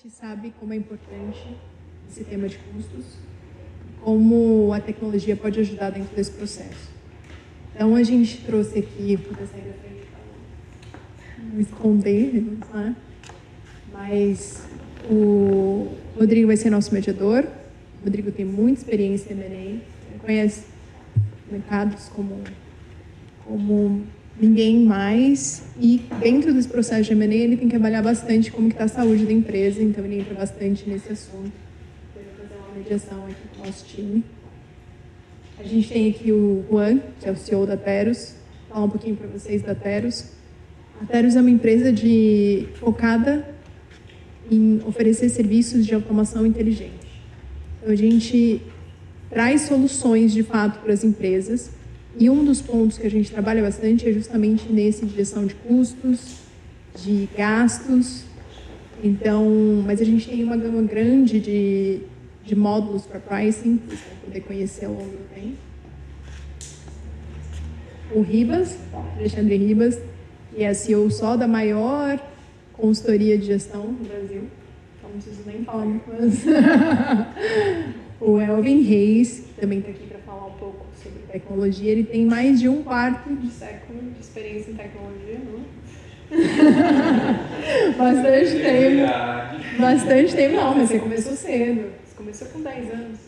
gente sabe como é importante esse tema de custos, como a tecnologia pode ajudar dentro desse processo. Então, a gente trouxe aqui, vou sair da frente para não esconder, né? Mas o Rodrigo vai ser nosso mediador. O Rodrigo tem muita experiência em M&A, ele conhece mercados como ninguém mais, e dentro desse processo de M&A ele tem que avaliar bastante como está a saúde da empresa, então ele entra bastante nesse assunto. Eu vou fazer uma mediação aqui com o nosso time. A gente tem aqui o Juan, que é o CEO da Teros, vou falar um pouquinho para vocês da Teros. A Teros é uma empresa focada em oferecer serviços de automação inteligente. Então, a gente traz soluções, de fato, para as empresas, e um dos pontos que a gente trabalha bastante é justamente nesse de gestão de custos, de gastos. Então, mas a gente tem uma gama grande de módulos para pricing, que vocês vão poder conhecer ao longo do tempo. O Ribas, Alexandre Ribas, que é CEO só da maior consultoria de gestão no Brasil. Então, não preciso nem falar muito mais. O Elvin Reis, que também está aqui para falar um pouco sobre tecnologia. Ele tem mais de 1/4 de século de experiência em tecnologia, não? Bastante tempo. Bastante tempo, não, mas você começou cedo. Você começou com 10 anos,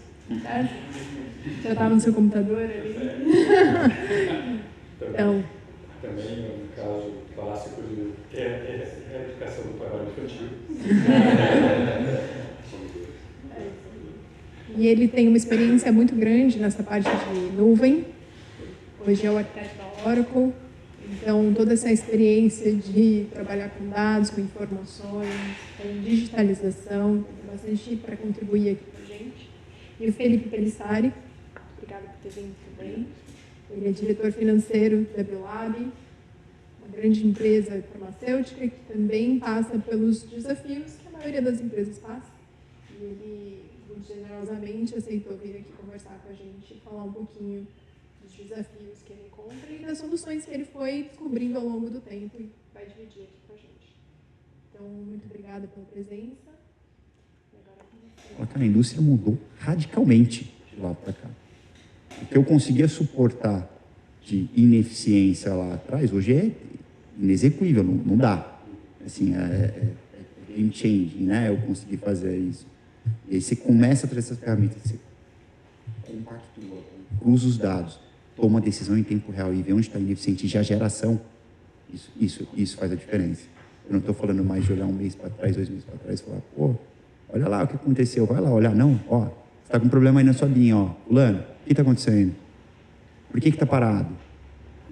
certo? Já estava no seu computador ali. Então. Também, no caso clássico de educação do trabalho infantil. E ele tem uma experiência muito grande nessa parte de nuvem. Hoje é o arquiteto da Oracle. Então, toda essa experiência de trabalhar com dados, com informações, com digitalização, tem bastante para contribuir aqui com a gente. E o Felipe Pelissari, obrigada por ter vindo também. Ele é diretor financeiro da Bilab, uma grande empresa farmacêutica que também passa pelos desafios que a maioria das empresas passa. E ele, muito generosamente, aceitou vir aqui conversar com a gente e falar um pouquinho dos desafios que ele encontra e das soluções que ele foi descobrindo ao longo do tempo e vai dividir aqui com a gente. Então, muito obrigada pela presença. E agora, a indústria mudou radicalmente de lá para cá. O que eu conseguia suportar de ineficiência lá atrás, hoje é inexequível, não dá. Assim, game changing, né? Eu consegui fazer isso. E aí você começa a trazer essas ferramentas, você compactua, cruza os dados, toma a decisão em tempo real e vê onde está ineficiente, já geração, isso faz a diferença. Eu não estou falando mais de olhar 1 mês para trás, 2 meses para trás e falar, pô, olha lá o que aconteceu, vai lá olhar. Não, ó, você está com um problema aí na sua linha, ó. Fulano, o que está acontecendo? Por que está parado?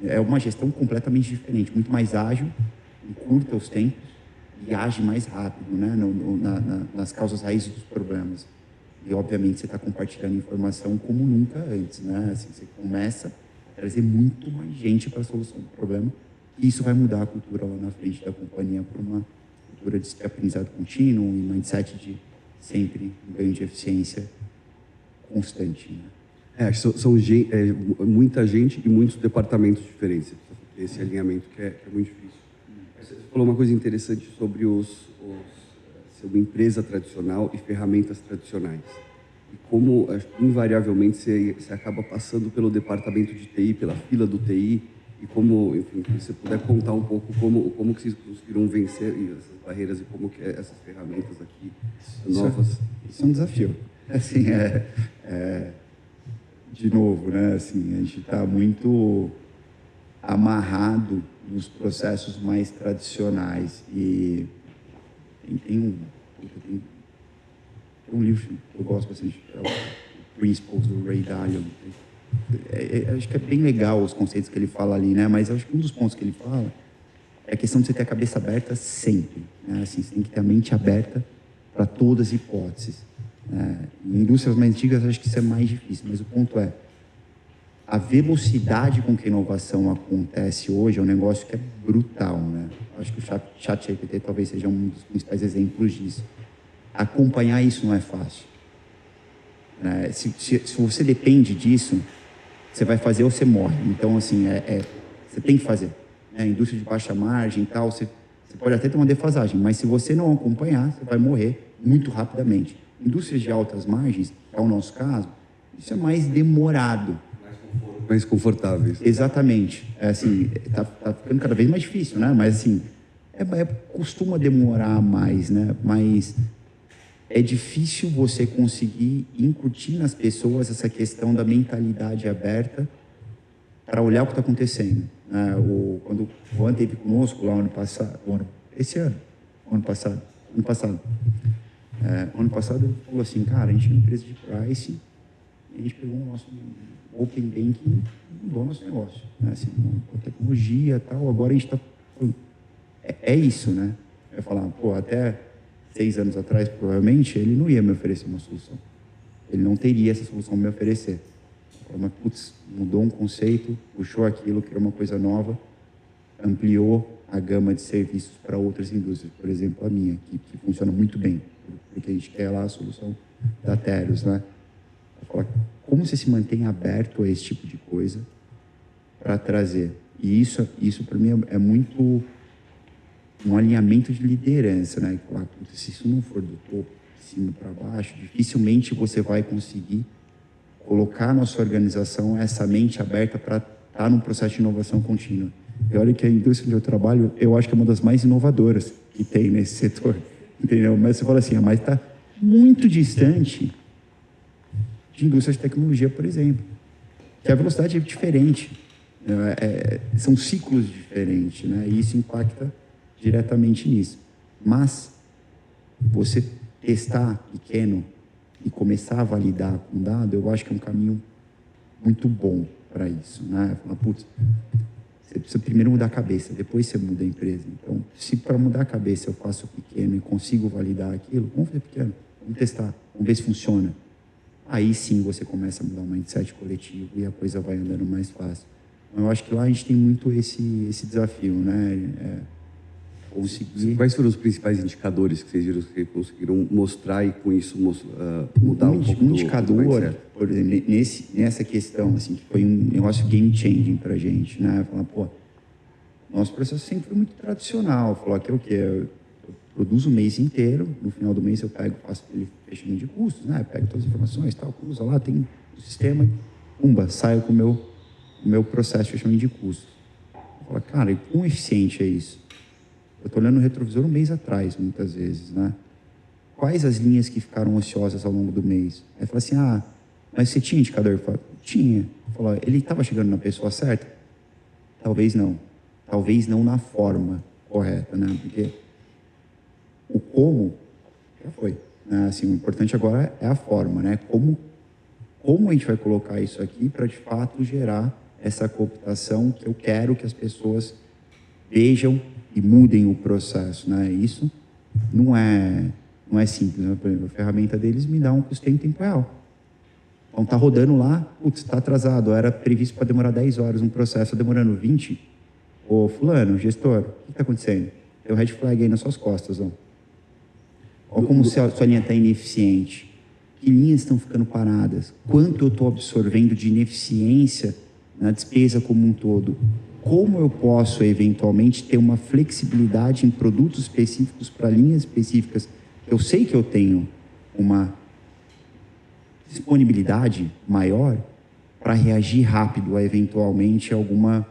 É uma gestão completamente diferente, muito mais ágil, encurta os tempos e age mais rápido, né, nas causas raízes dos problemas. E, obviamente, você está compartilhando informação como nunca antes, né? Assim, você começa a trazer muito mais gente para a solução do problema e isso vai mudar a cultura lá na frente da companhia para uma cultura de aprendizado contínuo e mindset de sempre um ganho de eficiência constante, né? São muita gente e muitos departamentos diferentes. Esse alinhamento que é muito difícil. Você falou uma coisa interessante sobre ser uma empresa tradicional e ferramentas tradicionais. E como, invariavelmente, você acaba passando pelo departamento de TI, pela fila do TI, e como, enfim, se você puder contar um pouco como que vocês conseguiram vencer essas barreiras e como que essas ferramentas aqui novas... Isso é um desafio. Assim, de novo, né? Assim, a gente está muito amarrado nos processos mais tradicionais e tem um livro que eu gosto bastante, é o Principles, do Ray Dalio. Acho que é bem legal os conceitos que ele fala ali, né? Mas acho que um dos pontos que ele fala é a questão de você ter a cabeça aberta sempre, né? Assim, você tem que ter a mente aberta para todas as hipóteses. Em indústrias mais antigas, acho que isso é mais difícil, mas o ponto é a velocidade com que a inovação acontece hoje é um negócio que é brutal, né? Acho que o ChatGPT talvez seja um dos principais exemplos disso. Acompanhar isso não é fácil. Se você depende disso, você vai fazer ou você morre. Então, assim, você tem que fazer. Indústria de baixa margem e tal, você pode até ter uma defasagem, mas se você não acompanhar, você vai morrer muito rapidamente. Indústrias de altas margens, que é o nosso caso, isso é mais demorado. Mais confortáveis. Exatamente. É assim, tá ficando cada vez mais difícil, né? Mas assim, costuma demorar mais, né? Mas é difícil você conseguir incutir nas pessoas essa questão da mentalidade aberta para olhar o que está acontecendo. Quando o Juan esteve conosco lá ano passado, ano passado ele falou assim, cara, a gente é uma empresa de price, a gente pegou o nosso Open Banking e mudou o nosso negócio. Né? Assim, com tecnologia e tal, agora a gente está... É isso, né? Eu falar, pô, até 6 anos atrás, provavelmente, ele não ia me oferecer uma solução. Ele não teria essa solução para me oferecer. Mas, putz, mudou um conceito, puxou aquilo, criou uma coisa nova, ampliou a gama de serviços para outras indústrias, por exemplo, a minha, que funciona muito bem, porque a gente quer lá a solução da Teros, né? Eu falo, como você se mantém aberto a esse tipo de coisa para trazer? E isso para mim é muito um alinhamento de liderança, né? Falar, se isso não for do topo, de cima para baixo, dificilmente você vai conseguir colocar na sua organização essa mente aberta para estar num processo de inovação contínua. E olha que a indústria onde eu trabalho, eu acho que é uma das mais inovadoras que tem nesse setor, entendeu? Mas você fala assim, mas está muito distante de indústrias de tecnologia, por exemplo, que a velocidade é diferente, são ciclos diferentes, né? E isso impacta diretamente nisso. Mas você testar pequeno e começar a validar com dado, eu acho que é um caminho muito bom para isso, né? Falar, putz, você precisa primeiro mudar a cabeça, depois você muda a empresa. Então, se para mudar a cabeça eu faço pequeno e consigo validar aquilo, vamos fazer pequeno, vamos testar, vamos ver se funciona. Aí sim você começa a mudar o mindset coletivo e a coisa vai andando mais fácil. Eu acho que lá a gente tem muito esse desafio, né? Conseguir... Quais foram os principais indicadores que vocês viram que conseguiram mostrar e com isso mudar um pouco do indicador, por exemplo, nessa questão, assim, que foi um negócio game changing para a gente, né? Falar, pô, nosso processo sempre foi muito tradicional. Falar que é o quê? Eu produzo o mês inteiro, no final do mês eu faço aquele fechamento de custos, né? Eu pego todas as informações, tal, cruza lá, tem o sistema, saio com o meu processo de fechamento de custos. Fala, cara, e quão eficiente é isso? Eu estou olhando no retrovisor um mês atrás, muitas vezes, né? Quais as linhas que ficaram ociosas ao longo do mês? Aí fala assim, mas você tinha indicador? Eu falo, tinha. Fala, ele estava chegando na pessoa certa? Talvez não. Talvez não na forma correta, né? Porque o como já foi. Né? Assim, o importante agora é a forma, né? Como a gente vai colocar isso aqui para, de fato, gerar essa cooptação que eu quero que as pessoas vejam e mudem o processo, né? Isso não é simples, né? Por exemplo, a ferramenta deles me dá um custeio em tempo real. Então tá rodando lá, putz, está atrasado, era previsto para demorar 10 horas um processo, tá demorando 20. Ô fulano, gestor, o que está acontecendo? Tem um red flag aí nas suas costas, ó. Olha como sua linha está ineficiente. Que linhas estão ficando paradas? Quanto eu estou absorvendo de ineficiência na despesa como um todo? Como eu posso, eventualmente, ter uma flexibilidade em produtos específicos para linhas específicas? Eu sei que eu tenho uma disponibilidade maior para reagir rápido a, eventualmente, alguma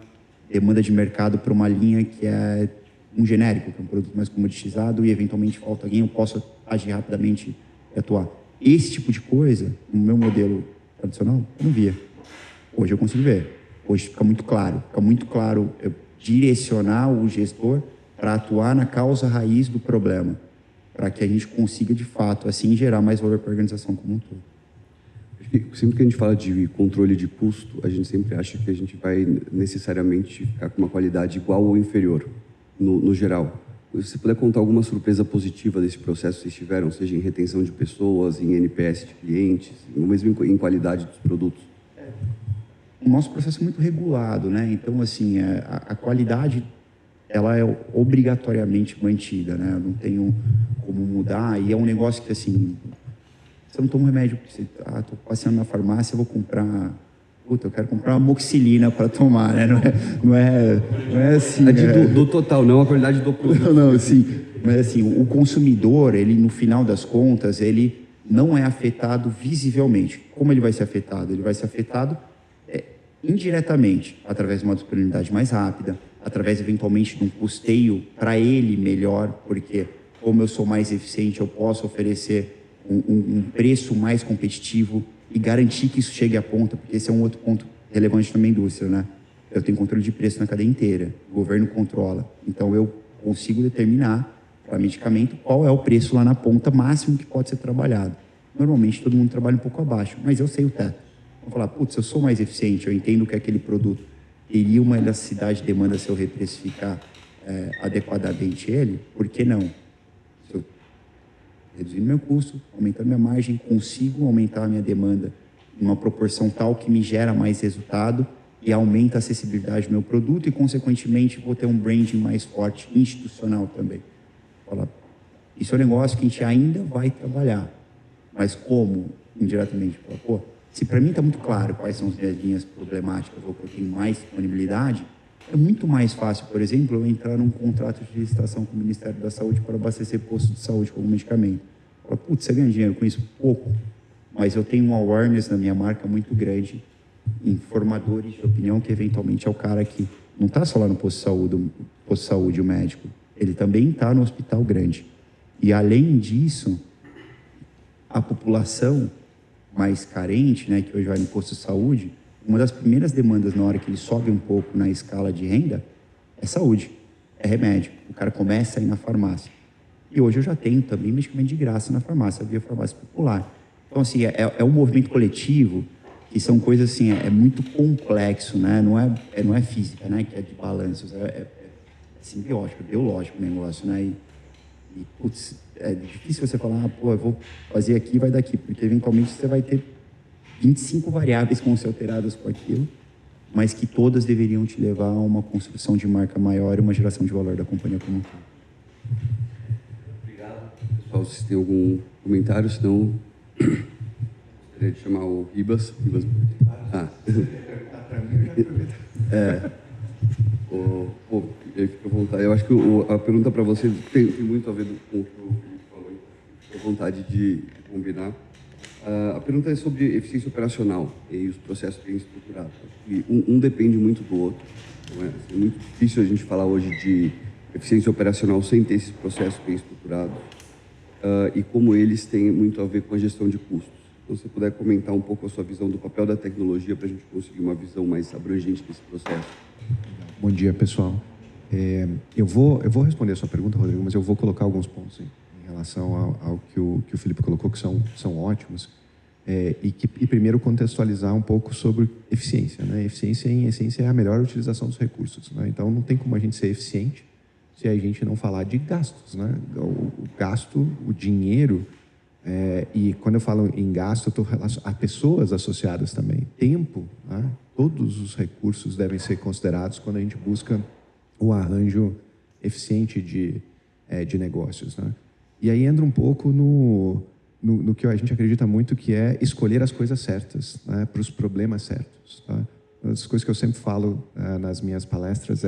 demanda de mercado para uma linha que é um genérico, que é um produto mais comoditizado e, eventualmente, falta alguém, eu posso agir rapidamente e atuar. Esse tipo de coisa, no meu modelo tradicional, eu não via. Hoje eu consigo ver. Hoje fica muito claro eu direcionar o gestor para atuar na causa raiz do problema, para que a gente consiga, de fato, assim, gerar mais valor para a organização como um todo. Sempre que a gente fala de controle de custo, a gente sempre acha que a gente vai necessariamente ficar com uma qualidade igual ou inferior, no geral. Se você puder contar alguma surpresa positiva desse processo que vocês tiveram, seja em retenção de pessoas, em NPS de clientes, ou mesmo em qualidade dos produtos. O nosso processo é muito regulado, né? Então, assim, a qualidade, ela é obrigatoriamente mantida, né? Eu não tenho como mudar, e é um negócio que, assim, você não toma um remédio, você, estou passeando na farmácia, vou comprar puta, eu quero comprar uma moxilina para tomar, né? Não é assim... Do total, não a qualidade do produto. Não, sim. Mas assim, o consumidor, ele no final das contas, ele não é afetado visivelmente. Como ele vai ser afetado? Ele vai ser afetado indiretamente, através de uma disponibilidade mais rápida, através eventualmente de um custeio para ele melhor, porque como eu sou mais eficiente, eu posso oferecer um preço mais competitivo e garantir que isso chegue à ponta, porque esse é um outro ponto relevante na indústria, né? Eu tenho controle de preço na cadeia inteira, o governo controla, então eu consigo determinar para medicamento qual é o preço lá na ponta máximo que pode ser trabalhado. Normalmente todo mundo trabalha um pouco abaixo, mas eu sei o teto. Vou falar, putz, eu sou mais eficiente, eu entendo que aquele produto teria uma elasticidade de demanda se eu reprecificar adequadamente ele, por que não? Se eu reduzir meu custo, aumentar minha margem, consigo aumentar a minha demanda em uma proporção tal que me gera mais resultado e aumenta a acessibilidade do meu produto e, consequentemente, vou ter um branding mais forte, institucional também. Fala, isso é um negócio que a gente ainda vai trabalhar, mas como? Indiretamente. Fala, pô, se para mim está muito claro quais são as minhas linhas problemáticas ou que eu tenho mais disponibilidade, é muito mais fácil, por exemplo, eu entrar num contrato de licitação com o Ministério da Saúde para abastecer postos de saúde com algum medicamento. Fala, putz, você ganha dinheiro com isso? Pouco. Mas eu tenho um awareness na minha marca muito grande em formadores de opinião, que eventualmente é o cara que não está só lá no posto de saúde, o médico. Ele também está no hospital grande. E, além disso, a população mais carente, né, que hoje vai no posto de saúde, uma das primeiras demandas na hora que ele sobe um pouco na escala de renda é saúde, é remédio. O cara começa a ir na farmácia. E hoje eu já tenho também medicamento de graça na farmácia, via farmácia popular. Então, assim, é um movimento coletivo que são coisas, assim, é muito complexo, né? Não é física, né? Que é de balanços, é simbiótico, é biológico o negócio, né? E, putz, é difícil você falar, pô, eu vou fazer aqui e vai daqui, porque eventualmente você vai ter 25 variáveis que vão ser alteradas com aquilo, mas que todas deveriam te levar a uma construção de marca maior e uma geração de valor da companhia como um todo. Obrigado. Pessoal, se tem algum comentário, senão gostaria de chamar o Ribas. Eu acho que a pergunta para você tem muito a ver com o que o Felipe falou, então, a vontade de combinar. A pergunta é sobre eficiência operacional e os processos bem estruturados. E um depende muito do outro. Não é? É muito difícil a gente falar hoje de eficiência operacional sem ter esses processos bem estruturados e como eles têm muito a ver com a gestão de custos. Então, se você puder comentar um pouco a sua visão do papel da tecnologia para a gente conseguir uma visão mais abrangente desse processo. Bom dia, pessoal. Eu vou responder a sua pergunta, Rodrigo, mas eu vou colocar alguns pontos em relação ao que o Felipe colocou, que são ótimos, e primeiro contextualizar um pouco sobre eficiência, né? Eficiência, em essência, é a melhor utilização dos recursos, né? Então, não tem como a gente ser eficiente se a gente não falar de gastos, né? O gasto, o dinheiro, e quando eu falo em gasto, eu estou a pessoas associadas também. Tempo, né? Todos os recursos devem ser considerados quando a gente busca o arranjo eficiente de negócios, né? E aí entra um pouco no que a gente acredita muito, que é escolher as coisas certas, né, para os problemas certos. Tá? Uma das coisas que eu sempre falo nas minhas palestras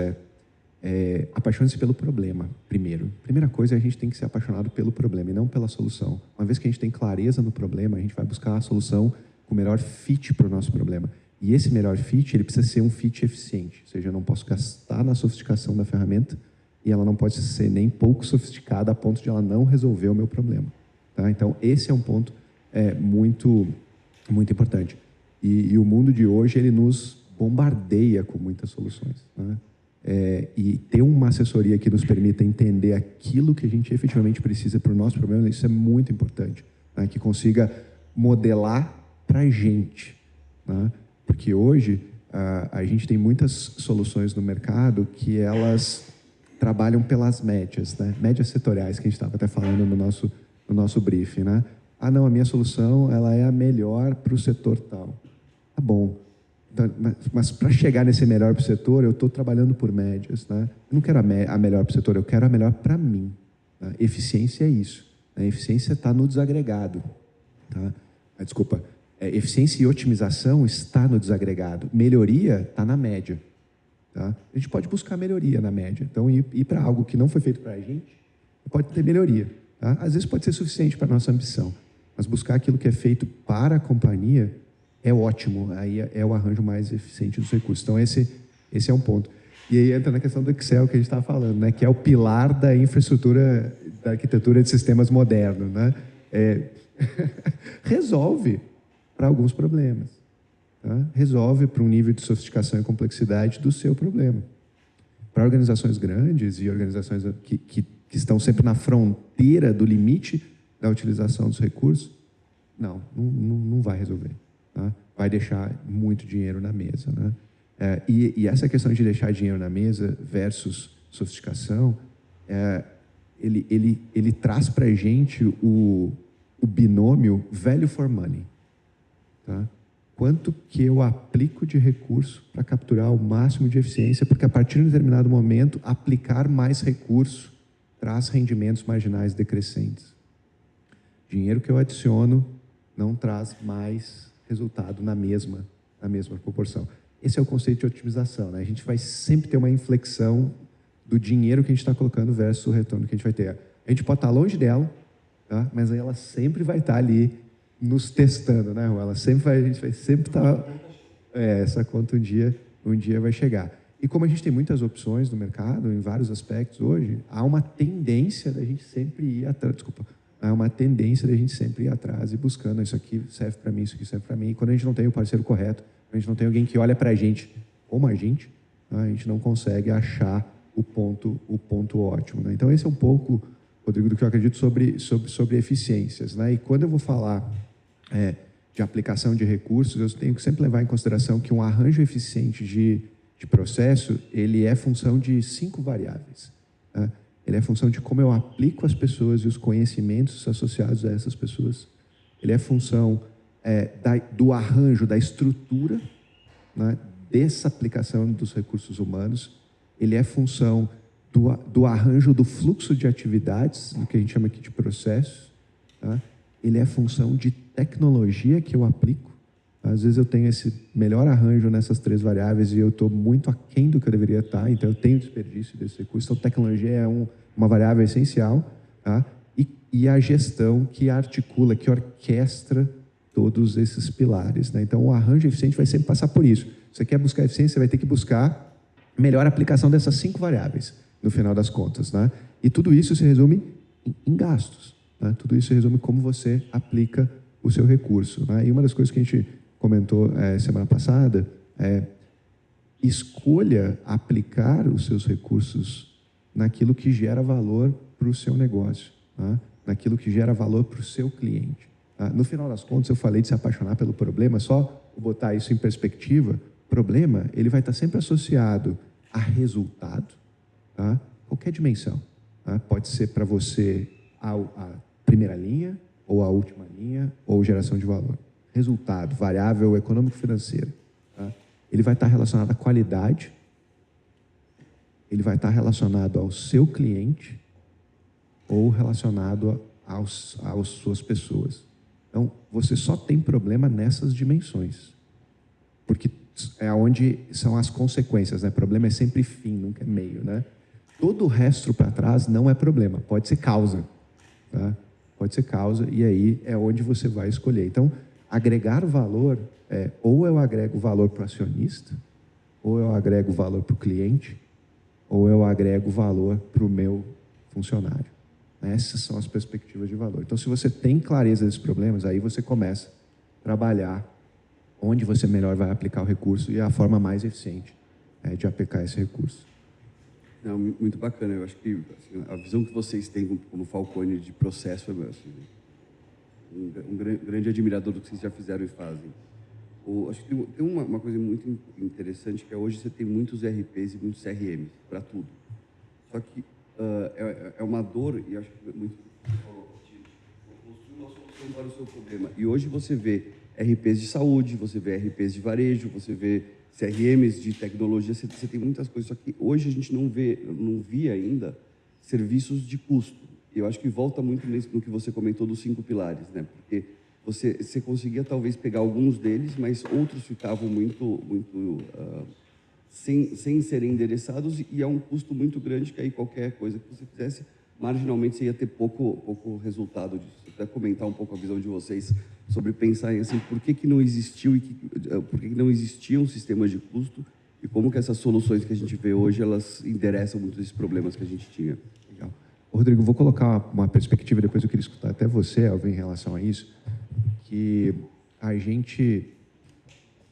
apaixone-se pelo problema, primeiro. Primeira coisa é a gente tem que ser apaixonado pelo problema e não pela solução. Uma vez que a gente tem clareza no problema, a gente vai buscar a solução com o melhor fit para o nosso problema. E esse melhor fit, ele precisa ser um fit eficiente. Ou seja, eu não posso gastar na sofisticação da ferramenta e ela não pode ser nem pouco sofisticada a ponto de ela não resolver o meu problema. Tá? Então, esse é um ponto muito, muito importante. E o mundo de hoje, ele nos bombardeia com muitas soluções. Né? E ter uma assessoria que nos permita entender aquilo que a gente efetivamente precisa para o nosso problema, isso é muito importante. Né? Que consiga modelar para a gente. Né? Porque hoje a gente tem muitas soluções no mercado que elas trabalham pelas médias, né? Médias setoriais, que a gente estava até falando no nosso briefing, né? Ah, não, a minha solução ela é a melhor para o setor tal. Tá bom. Então, mas para chegar nesse melhor para o setor, eu estou trabalhando por médias, né? Eu não quero a melhor para o setor, eu quero a melhor para mim. Tá? Eficiência é isso. A eficiência está no desagregado. Tá? Desculpa. Eficiência e otimização está no desagregado. Melhoria está na média. Tá? A gente pode buscar melhoria na média. Então, ir para algo que não foi feito para a gente, pode ter melhoria. Tá? Às vezes pode ser suficiente para a nossa ambição. Mas buscar aquilo que é feito para a companhia é ótimo. Aí é o arranjo mais eficiente dos recursos. Então, esse é um ponto. E aí entra na questão do Excel que a gente estava falando, né? Que é o pilar da infraestrutura, da arquitetura de sistemas modernos. Né? Resolve para alguns problemas. Tá? Resolve para um nível de sofisticação e complexidade do seu problema. Para organizações grandes e organizações que estão sempre na fronteira do limite da utilização dos recursos, não vai resolver. Tá? Vai deixar muito dinheiro na mesa. Né? E essa questão de deixar dinheiro na mesa versus sofisticação, ele traz para a gente o binômio value for money. Tá? Quanto que eu aplico de recurso para capturar o máximo de eficiência, porque a partir de um determinado momento, aplicar mais recurso traz rendimentos marginais decrescentes. Dinheiro que eu adiciono não traz mais resultado na mesma proporção. Esse é o conceito de otimização. Né? A gente vai sempre ter uma inflexão do dinheiro que a gente está colocando versus o retorno que a gente vai ter. A gente pode estar longe dela, tá? Mas aí ela sempre vai estar ali nos testando, né, Rô? A gente vai sempre estar... essa conta um dia vai chegar. E como a gente tem muitas opções no mercado, em vários aspectos hoje, há uma tendência da gente sempre ir atrás... Há uma tendência da gente sempre ir atrás e buscando, isso aqui serve para mim, isso aqui serve para mim. E quando a gente não tem o parceiro correto, a gente não tem alguém que olha para a gente como a gente, tá? A gente não consegue achar o ponto ótimo. Né? Então, esse é um pouco, Rodrigo, do que eu acredito sobre eficiências. Né? E quando eu vou falar de aplicação de recursos, eu tenho que sempre levar em consideração que um arranjo eficiente de processo, ele é função de 5 variáveis. Tá? Ele é função de como eu aplico as pessoas e os conhecimentos associados a essas pessoas. Ele é função do arranjo, da estrutura, né, dessa aplicação dos recursos humanos. Ele é função do arranjo do fluxo de atividades, do que a gente chama aqui de processos. Tá? Ele é função de tecnologia que eu aplico. Às vezes eu tenho esse melhor arranjo nessas 3 variáveis e eu estou muito aquém do que eu deveria estar, então eu tenho desperdício desse recurso. Então, tecnologia é uma variável essencial. Tá? E a gestão que articula, que orquestra todos esses pilares. Né? Então, o arranjo eficiente vai sempre passar por isso. Se você quer buscar eficiência, você vai ter que buscar melhor aplicação dessas 5 variáveis, no final das contas. Né? E tudo isso se resume em gastos. Né? Tudo isso se resume em como você aplica o seu recurso. Né? E uma das coisas que a gente comentou semana passada é: escolha aplicar os seus recursos naquilo que gera valor para o seu negócio, tá? Naquilo que gera valor para o seu cliente. Tá? No final das contas, eu falei de se apaixonar pelo problema, só botar isso em perspectiva. Problema, ele vai estar sempre associado a resultado, tá? Qualquer dimensão. Tá? Pode ser para você a primeira linha, ou a última linha, ou geração de valor. Resultado, variável econômico-financeira. Tá? Ele vai estar relacionado à qualidade, ele vai estar relacionado ao seu cliente ou relacionado às suas pessoas. Então, você só tem problema nessas dimensões, porque é onde são as consequências. Né? Problema é sempre fim, nunca é meio. Né? Todo o resto para trás não é problema, pode ser causa. Tá? Pode ser causa, e aí é onde você vai escolher. Então, agregar valor ou eu agrego valor para o acionista, ou eu agrego valor para o cliente, ou eu agrego valor para o meu funcionário. Essas são as perspectivas de valor. Então, se você tem clareza desses problemas, aí você começa a trabalhar onde você melhor vai aplicar o recurso e a forma mais eficiente de aplicar esse recurso. Não, muito bacana. Eu acho que assim, a visão que vocês têm como Falcone de processo é assim, um grande admirador do que vocês já fizeram e fazem. Acho que tem uma coisa muito interessante, que é hoje você tem muitos ERPs e muitos CRMs para tudo. Só que é uma dor, e acho que muito construir uma solução para o seu problema. E hoje você vê ERPs de saúde, você vê ERPs de varejo, você vê CRMs de tecnologia, você tem muitas coisas. Só que hoje a gente não via ainda serviços de custo. E eu acho que volta muito no que você comentou dos 5 pilares, né? Porque você conseguia talvez pegar alguns deles, mas outros ficavam muito sem serem endereçados, e é um custo muito grande, que aí qualquer coisa que você fizesse, marginalmente você ia ter pouco resultado disso. Você puder comentar um pouco a visão de vocês sobre pensar em assim, por que não existiu por que não existiam sistemas de custo, e como que essas soluções que a gente vê hoje, elas endereçam muitos desses problemas que a gente tinha. Legal. Rodrigo, vou colocar uma perspectiva, depois eu queria escutar até você, Elvio, em relação a isso, que a gente,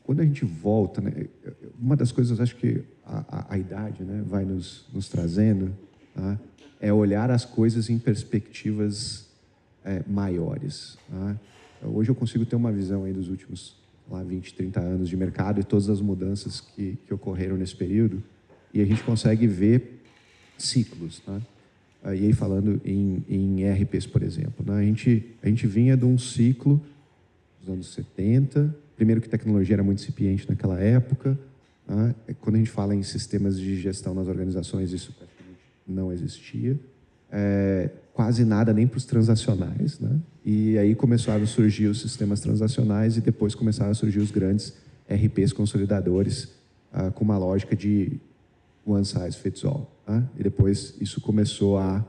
quando a gente volta, né, uma das coisas, acho que a idade, né, vai nos trazendo, tá, é olhar as coisas em perspectivas maiores. Tá? Hoje eu consigo ter uma visão aí dos últimos 20, 30 anos de mercado e todas as mudanças que ocorreram nesse período, e a gente consegue ver ciclos. Tá? E aí falando em ERPs, por exemplo, né? A gente vinha de um ciclo dos anos 70, primeiro que tecnologia era muito incipiente naquela época, né? Quando a gente fala em sistemas de gestão nas organizações, isso praticamente não existia, quase nada nem para os transacionais, né? E aí começaram a surgir os sistemas transacionais, e depois começaram a surgir os grandes ERPs consolidadores, com uma lógica de one size fits all. Tá? E depois isso começou a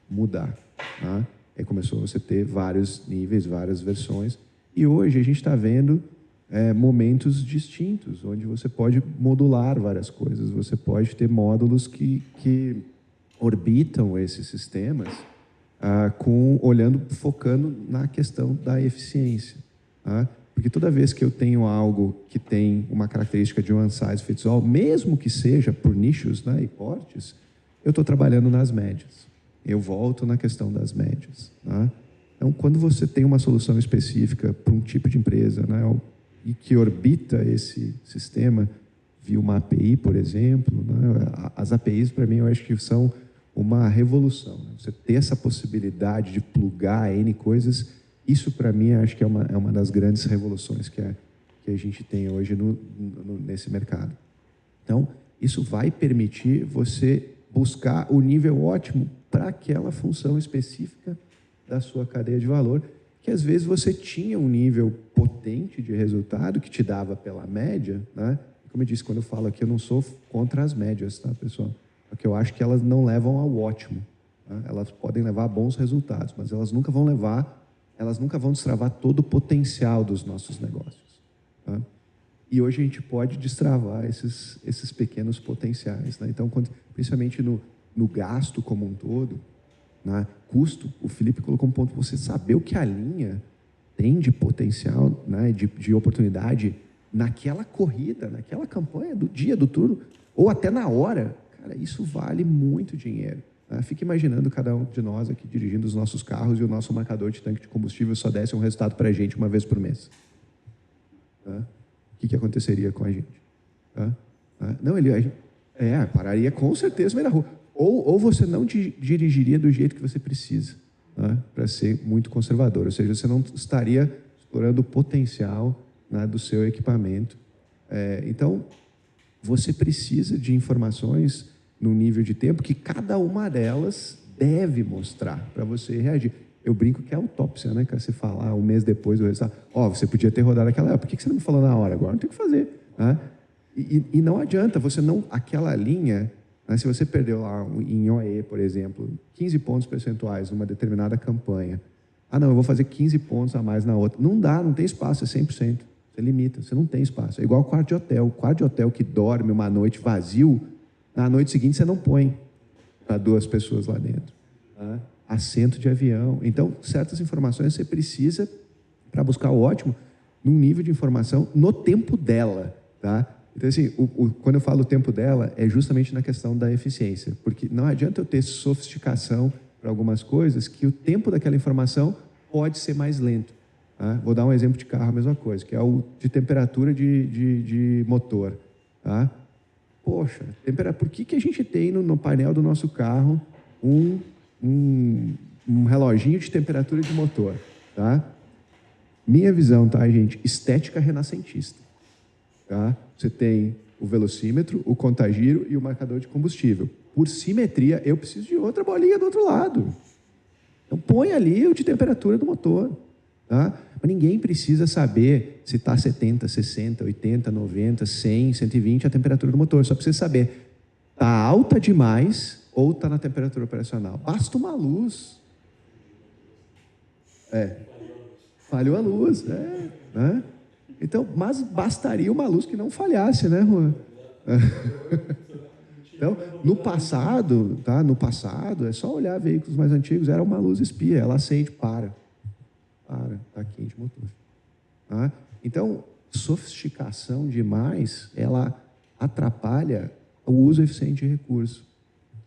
mudar. Tá? Aí começou você ter vários níveis, várias versões. E hoje a gente está vendo momentos distintos, onde você pode modular várias coisas. Você pode ter módulos que orbitam esses sistemas, focando na questão da eficiência. Tá? Porque toda vez que eu tenho algo que tem uma característica de one size fits all, mesmo que seja por nichos, né, e portes, eu estou trabalhando nas médias. Eu volto na questão das médias. Tá? Então, quando você tem uma solução específica para um tipo de empresa, né, e que orbita esse sistema via uma API, por exemplo, né, as APIs, para mim, eu acho que são uma revolução. Né? Você ter essa possibilidade de plugar N coisas, isso, para mim, acho que é uma das grandes revoluções que a gente tem hoje nesse mercado. Então, isso vai permitir você buscar o nível ótimo para aquela função específica da sua cadeia de valor, que às vezes você tinha um nível potente de resultado que te dava pela média, né? Como eu disse, quando eu falo aqui, eu não sou contra as médias, tá, pessoal? Porque eu acho que elas não levam ao ótimo. Tá? Elas podem levar a bons resultados, mas elas nunca vão destravar todo o potencial dos nossos negócios. Tá? E hoje a gente pode destravar esses pequenos potenciais. Né? Então, principalmente no gasto como um todo, né? Custo, o Felipe colocou um ponto, você saber o que a linha tem de potencial, né? de oportunidade naquela corrida, naquela campanha do dia, do turno, ou até na hora, cara, isso vale muito dinheiro. Fica imaginando cada um de nós aqui dirigindo os nossos carros e o nosso marcador de tanque de combustível só desse um resultado para a gente uma vez por mês. O que aconteceria com a gente? Não, ele pararia com certeza no meio da rua. Ou você não dirigiria do jeito que você precisa, para ser muito conservador. Ou seja, você não estaria explorando o potencial, né, do seu equipamento. Então, você precisa de informações no nível de tempo que cada uma delas deve mostrar para você reagir. Eu brinco que é autópsia, né? Que você falar um mês depois do resultado, você podia ter rodado aquela época, por que você não me falou na hora? Agora não tem o que fazer. Né? E não adianta, aquela linha, né, se você perdeu lá em OE, por exemplo, 15 pontos percentuais numa determinada campanha, não, eu vou fazer 15 pontos a mais na outra. Não dá, não tem espaço, é 100%. Você limita, você não tem espaço. É igual quarto de hotel. O quarto de hotel que dorme uma noite vazio, na noite seguinte você não põe para 2 pessoas lá dentro. Tá? Assento de avião. Então, certas informações você precisa para buscar o ótimo num nível de informação no tempo dela. Tá? Então, assim, quando eu falo o tempo dela, é justamente na questão da eficiência. Porque não adianta eu ter sofisticação para algumas coisas que o tempo daquela informação pode ser mais lento. Tá? Vou dar um exemplo de carro, a mesma coisa, que é o de temperatura de motor. Tá? Poxa, por que a gente tem no painel do nosso carro um reloginho de temperatura de motor? Tá? Minha visão, tá, gente? Estética renascentista. Tá? Você tem o velocímetro, o contagiro e o marcador de combustível. Por simetria, eu preciso de outra bolinha do outro lado. Então, põe ali o de temperatura do motor. Tá? Mas ninguém precisa saber se está 70, 60, 80, 90, 100, 120 a temperatura do motor. Só precisa saber, está alta demais ou está na temperatura operacional. Basta uma luz. Falhou a luz. Né? Então, mas bastaria uma luz que não falhasse, né, Juan? Então, no passado, tá? No passado, é só olhar veículos mais antigos, era uma luz espia, ela acende, para, está quente o motor. Tá? Então, sofisticação demais, ela atrapalha o uso eficiente de recurso.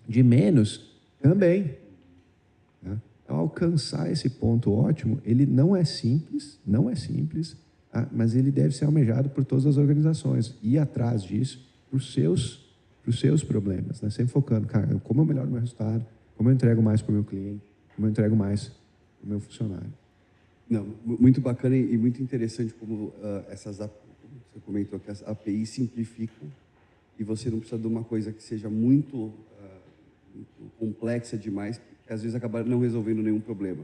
De menos, também. Tá? Então, alcançar esse ponto ótimo, ele não é simples, tá? Mas ele deve ser almejado por todas as organizações, ir atrás disso, para os seus problemas, né? Sempre focando, cara, como eu melhoro o meu resultado, como eu entrego mais para o meu cliente, como eu entrego mais para o meu funcionário. Não, muito bacana e muito interessante como como você comentou, que as APIs simplificam e você não precisa de uma coisa que seja muito complexa demais, que às vezes acaba não resolvendo nenhum problema.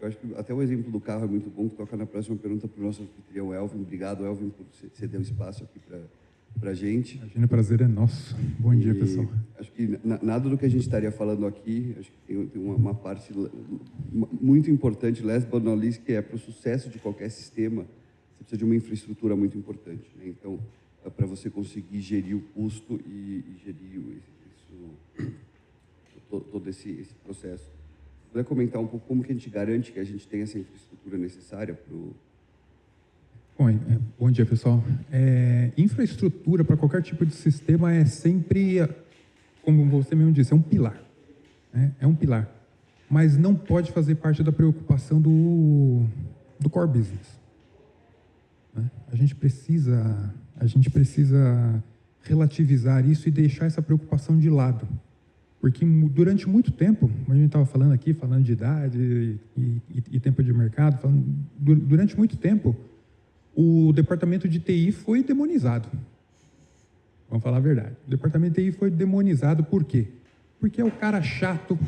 Eu acho que até o exemplo do carro é muito bom, que toca na próxima pergunta para o nosso anfitrião, Elvin. Obrigado, Elvin, por ceder o espaço aqui para a gente. Imagina, o prazer é nosso. Bom dia, pessoal. Acho que nada do que a gente estaria falando aqui, acho que tem uma parte muito importante, last but not least, que é para o sucesso de qualquer sistema, você precisa de uma infraestrutura muito importante, né? Então, para você conseguir gerir o custo e gerir todo esse processo. Você puder comentar um pouco como que a gente garante que a gente tem essa infraestrutura necessária para o... Bom dia, pessoal. Infraestrutura para qualquer tipo de sistema é sempre, como você mesmo disse, é um pilar. Né? É um pilar. Mas não pode fazer parte da preocupação do core business. Né? A gente precisa relativizar isso e deixar essa preocupação de lado. Porque durante muito tempo, a gente estava falando aqui, falando de idade e tempo de mercado, durante muito tempo, o departamento de TI foi demonizado. Vamos falar a verdade. O departamento de TI foi demonizado por quê? Porque é o cara chato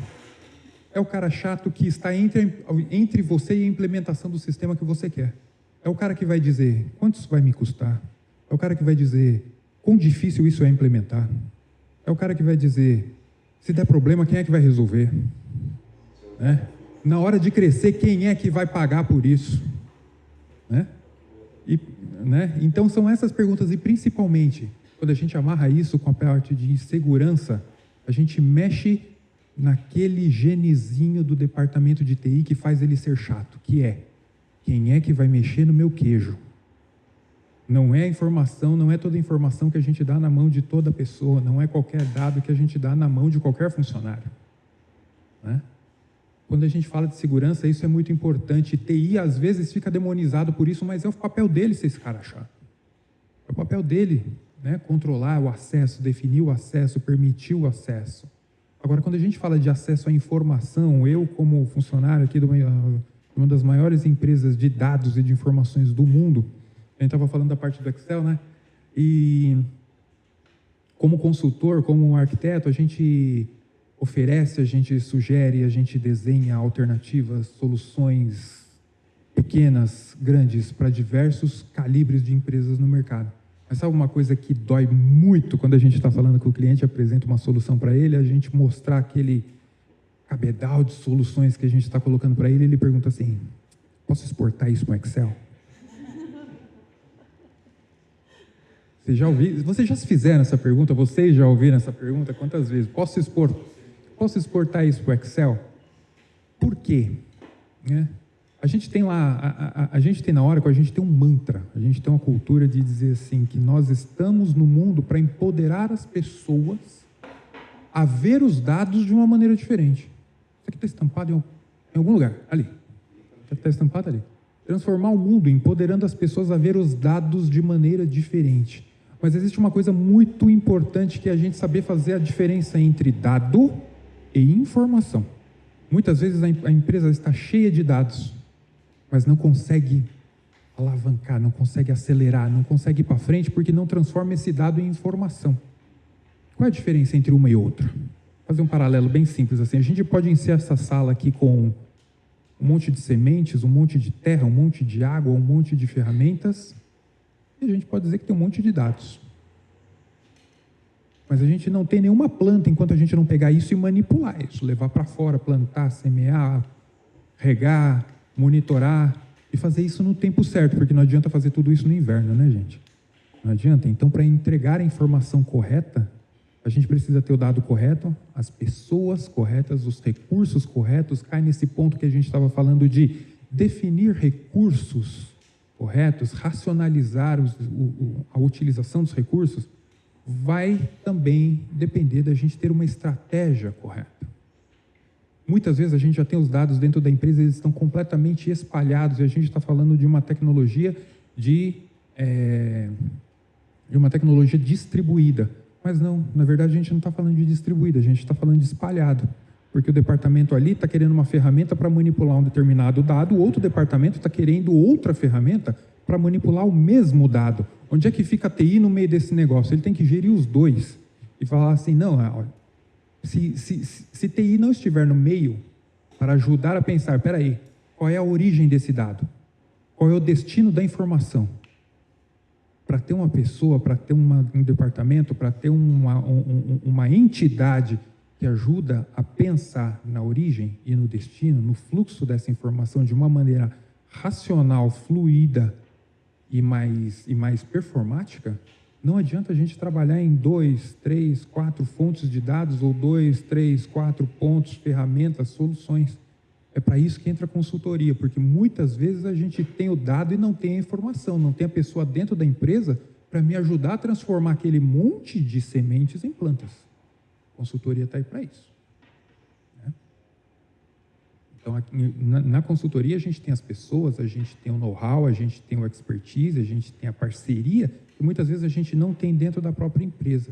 que está entre você e a implementação do sistema que você quer. É o cara que vai dizer quanto isso vai me custar. É o cara que vai dizer quão difícil isso é implementar. É o cara que vai dizer se der problema, quem é que vai resolver? Né? Na hora de crescer, quem é que vai pagar por isso? Né? Então, são essas perguntas, e principalmente, quando a gente amarra isso com a parte de segurança, a gente mexe naquele genezinho do departamento de TI que faz ele ser chato, que é, quem é que vai mexer no meu queijo? Não é a informação, não é toda a informação que a gente dá na mão de toda pessoa, não é qualquer dado que a gente dá na mão de qualquer funcionário. Né? Quando a gente fala de segurança, isso é muito importante. TI, às vezes, fica demonizado por isso, mas é o papel dele ser esse cara chato. É o papel dele, né? Controlar o acesso, definir o acesso, permitir o acesso. Agora, quando a gente fala de acesso à informação, eu, como funcionário aqui de uma das maiores empresas de dados e de informações do mundo, a gente estava falando da parte do Excel, né? E como consultor, como um arquiteto, a gente oferece, a gente sugere, a gente desenha alternativas, soluções pequenas, grandes, para diversos calibres de empresas no mercado. Mas sabe uma coisa que dói muito quando a gente está falando com o cliente, apresenta uma solução para ele, a gente mostrar aquele cabedal de soluções que a gente está colocando para ele, ele pergunta assim, posso exportar isso para o Excel? Vocês já se fizeram essa pergunta? Vocês já ouviram essa pergunta? Quantas vezes? Posso exportar isso para o Excel? Por quê? Né? A gente tem lá, a gente tem na Oracle, a gente tem um mantra, a gente tem uma cultura de dizer assim, que nós estamos no mundo para empoderar as pessoas a ver os dados de uma maneira diferente. Isso aqui está estampado em algum lugar, ali. Está estampado ali. Transformar o mundo, empoderando as pessoas a ver os dados de maneira diferente. Mas existe uma coisa muito importante que é a gente saber fazer a diferença entre dado e informação. Muitas vezes a empresa está cheia de dados, mas não consegue alavancar, não consegue acelerar, não consegue ir para frente porque não transforma esse dado em informação. Qual é a diferença entre uma e outra? Vou fazer um paralelo bem simples assim. A gente pode encher essa sala aqui com um monte de sementes, um monte de terra, um monte de água, um monte de ferramentas, e a gente pode dizer que tem um monte de dados. Mas a gente não tem nenhuma planta enquanto a gente não pegar isso e manipular isso, levar para fora, plantar, semear, regar, monitorar e fazer isso no tempo certo, porque não adianta fazer tudo isso no inverno, né, gente? Não adianta. Então, para entregar a informação correta, a gente precisa ter o dado correto, as pessoas corretas, os recursos corretos. Cai nesse ponto que a gente estava falando de definir recursos corretos, racionalizar a utilização dos recursos, vai também depender da gente ter uma estratégia correta. Muitas vezes a gente já tem os dados dentro da empresa, eles estão completamente espalhados, e a gente está falando de uma tecnologia distribuída. Mas não, na verdade a gente não está falando de distribuída, a gente está falando de espalhado. Porque o departamento ali está querendo uma ferramenta para manipular um determinado dado, o outro departamento está querendo outra ferramenta para manipular o mesmo dado. Onde é que fica a TI no meio desse negócio? Ele tem que gerir os dois e falar assim, não, olha, se TI não estiver no meio para ajudar a pensar, espera aí, qual é a origem desse dado? Qual é o destino da informação? Para ter uma pessoa, para ter um departamento, para ter uma entidade que ajuda a pensar na origem e no destino, no fluxo dessa informação de uma maneira racional, fluida e mais performática, não adianta a gente trabalhar em 2, 3, 4 fontes de dados ou 2, 3, 4 pontos, ferramentas, soluções. É para isso que entra a consultoria, porque muitas vezes a gente tem o dado e não tem a informação, não tem a pessoa dentro da empresa para me ajudar a transformar aquele monte de sementes em plantas. A consultoria está aí para isso. Né? Então, aqui, na consultoria a gente tem as pessoas, a gente tem o know-how, a gente tem o expertise, a gente tem a parceria, que muitas vezes a gente não tem dentro da própria empresa.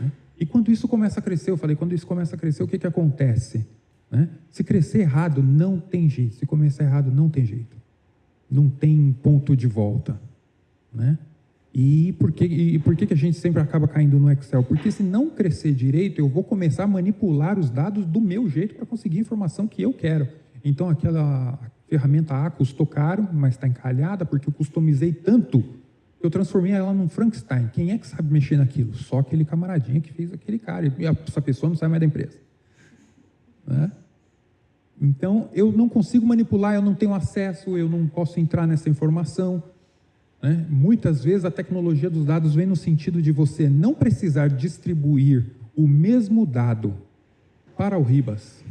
Né? E quando isso começa a crescer, eu falei, quando isso começa a crescer, o que acontece? Né? Se crescer errado, não tem jeito. Se começar errado, não tem jeito. Não tem ponto de volta. Né? E por que a gente sempre acaba caindo no Excel? Porque se não crescer direito, eu vou começar a manipular os dados do meu jeito para conseguir a informação que eu quero. Então, aquela ferramenta A custou caro, mas está encalhada, porque eu customizei tanto que eu transformei ela num Frankenstein. Quem é que sabe mexer naquilo? Só aquele camaradinha que fez aquele cara. E essa pessoa não sai mais da empresa. Né? Então, eu não consigo manipular, eu não tenho acesso, eu não posso entrar nessa informação. Né? Muitas vezes a tecnologia dos dados vem no sentido de você não precisar distribuir o mesmo dado para o Ribas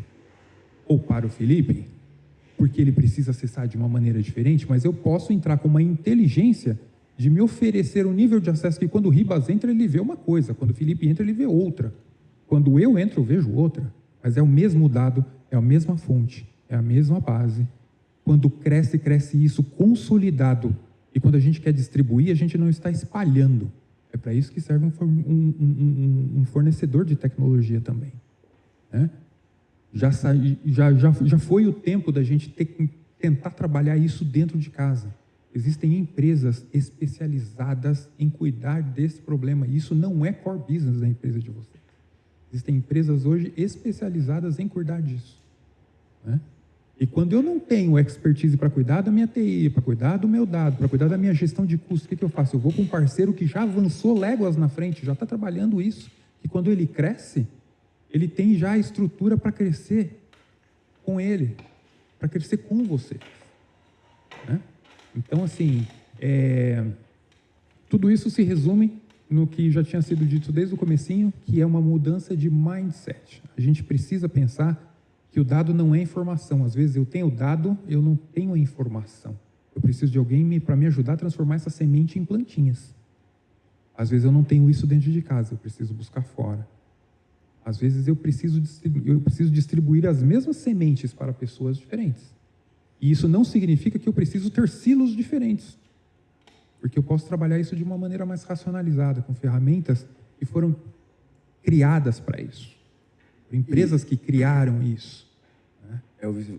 ou para o Felipe, porque ele precisa acessar de uma maneira diferente, mas eu posso entrar com uma inteligência de me oferecer um nível de acesso que quando o Ribas entra, ele vê uma coisa, quando o Felipe entra, ele vê outra. Quando eu entro, eu vejo outra. Mas é o mesmo dado, é a mesma fonte, é a mesma base. Quando cresce isso consolidado. E quando a gente quer distribuir, a gente não está espalhando. É para isso que serve um fornecedor de tecnologia também. Né? Já foi o tempo da gente tentar trabalhar isso dentro de casa. Existem empresas especializadas em cuidar desse problema. Isso não é core business da empresa de vocês. Existem empresas hoje especializadas em cuidar disso. Né? E quando eu não tenho expertise para cuidar da minha TI, para cuidar do meu dado, para cuidar da minha gestão de custos, o que eu faço? Eu vou para um parceiro que já avançou léguas na frente, já está trabalhando isso. E quando ele cresce, ele tem já a estrutura para crescer com ele, para crescer com você. Né? Então, assim, tudo isso se resume no que já tinha sido dito desde o comecinho, que é uma mudança de mindset. A gente precisa pensar que o dado não é informação. Às vezes eu tenho o dado, eu não tenho a informação. Eu preciso de alguém para me ajudar a transformar essa semente em plantinhas. Às vezes eu não tenho isso dentro de casa, eu preciso buscar fora. Às vezes eu preciso distribuir as mesmas sementes para pessoas diferentes. E isso não significa que eu preciso ter silos diferentes. Porque eu posso trabalhar isso de uma maneira mais racionalizada, com ferramentas que foram criadas para isso. Empresas que criaram isso. Né?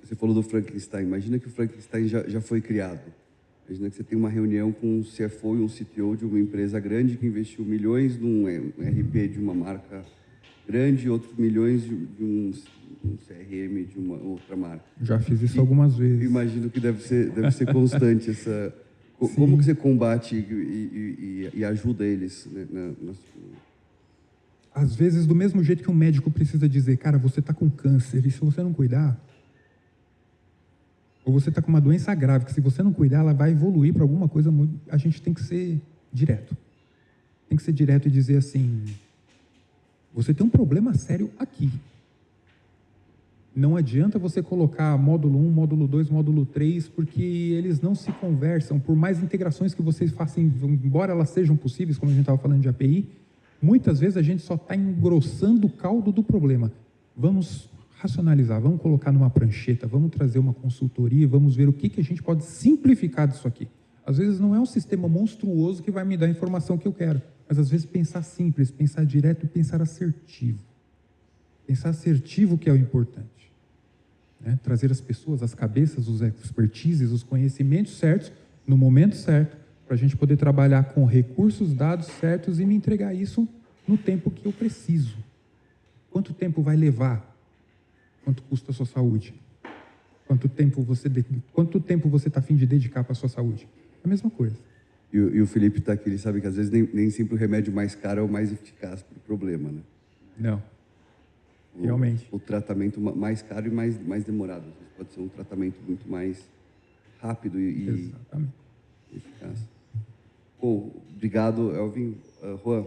Você falou do Frankenstein. Imagina que o Frankenstein já foi criado. Imagina que você tem uma reunião com um CFO e um CTO de uma empresa grande que investiu milhões num RP de uma marca grande e outros milhões de um CRM de uma outra marca. Já fiz isso algumas vezes. Eu imagino que deve ser constante essa... Como que você combate e ajuda eles, né, Às vezes, do mesmo jeito que um médico precisa dizer, cara, você está com câncer, e se você não cuidar, ou você está com uma doença grave, que se você não cuidar, ela vai evoluir para alguma coisa muito... A gente tem que ser direto. Tem que ser direto e dizer assim, você tem um problema sério aqui. Não adianta você colocar módulo 1, módulo 2, módulo 3, porque eles não se conversam. Por mais integrações que vocês façam, embora elas sejam possíveis, como a gente estava falando de API, muitas vezes a gente só está engrossando o caldo do problema. Vamos racionalizar, vamos colocar numa prancheta, vamos trazer uma consultoria, vamos ver o que a gente pode simplificar disso aqui. Às vezes não é um sistema monstruoso que vai me dar a informação que eu quero, mas às vezes pensar simples, pensar direto e pensar assertivo. Pensar assertivo que é o importante. Né? Trazer as pessoas, as cabeças, os expertises, os conhecimentos certos, no momento certo, para a gente poder trabalhar com recursos, dados certos e me entregar isso no tempo que eu preciso. Quanto tempo vai levar? Quanto custa a sua saúde? Quanto tempo você está a fim de dedicar para a sua saúde? É a mesma coisa. E o Felipe está aqui, ele sabe que às vezes nem sempre o remédio mais caro é o mais eficaz para o problema, né? Não. Realmente. O tratamento mais caro e mais demorado. Às vezes pode ser um tratamento muito mais rápido e eficaz. Bom, obrigado, Elvin. Juan,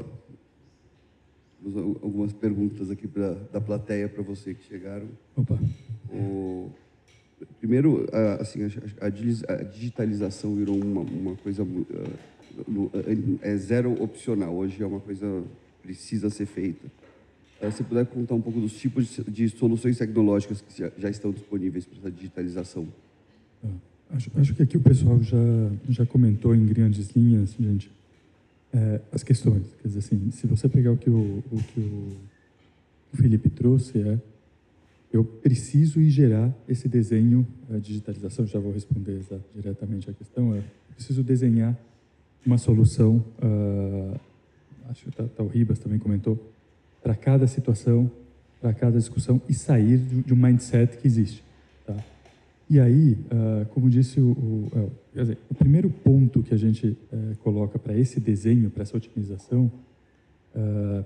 temos algumas perguntas aqui da plateia para você que chegaram. Opa. Primeiro, assim, a digitalização virou uma coisa é zero opcional. Hoje é uma coisa que precisa ser feita. Se puder contar um pouco dos tipos de soluções tecnológicas que já estão disponíveis para essa digitalização. Acho que aqui o pessoal já comentou em grandes linhas, gente, as questões. Quer dizer assim, se você pegar o que o Felipe trouxe, eu preciso ir gerar esse desenho, a digitalização, já vou responder diretamente a questão, eu preciso desenhar uma solução, acho que o Ribas também comentou, para cada situação, para cada discussão e sair de um mindset que existe. Tá? E aí, como disse quer dizer, o primeiro ponto que a gente coloca para esse desenho, para essa otimização,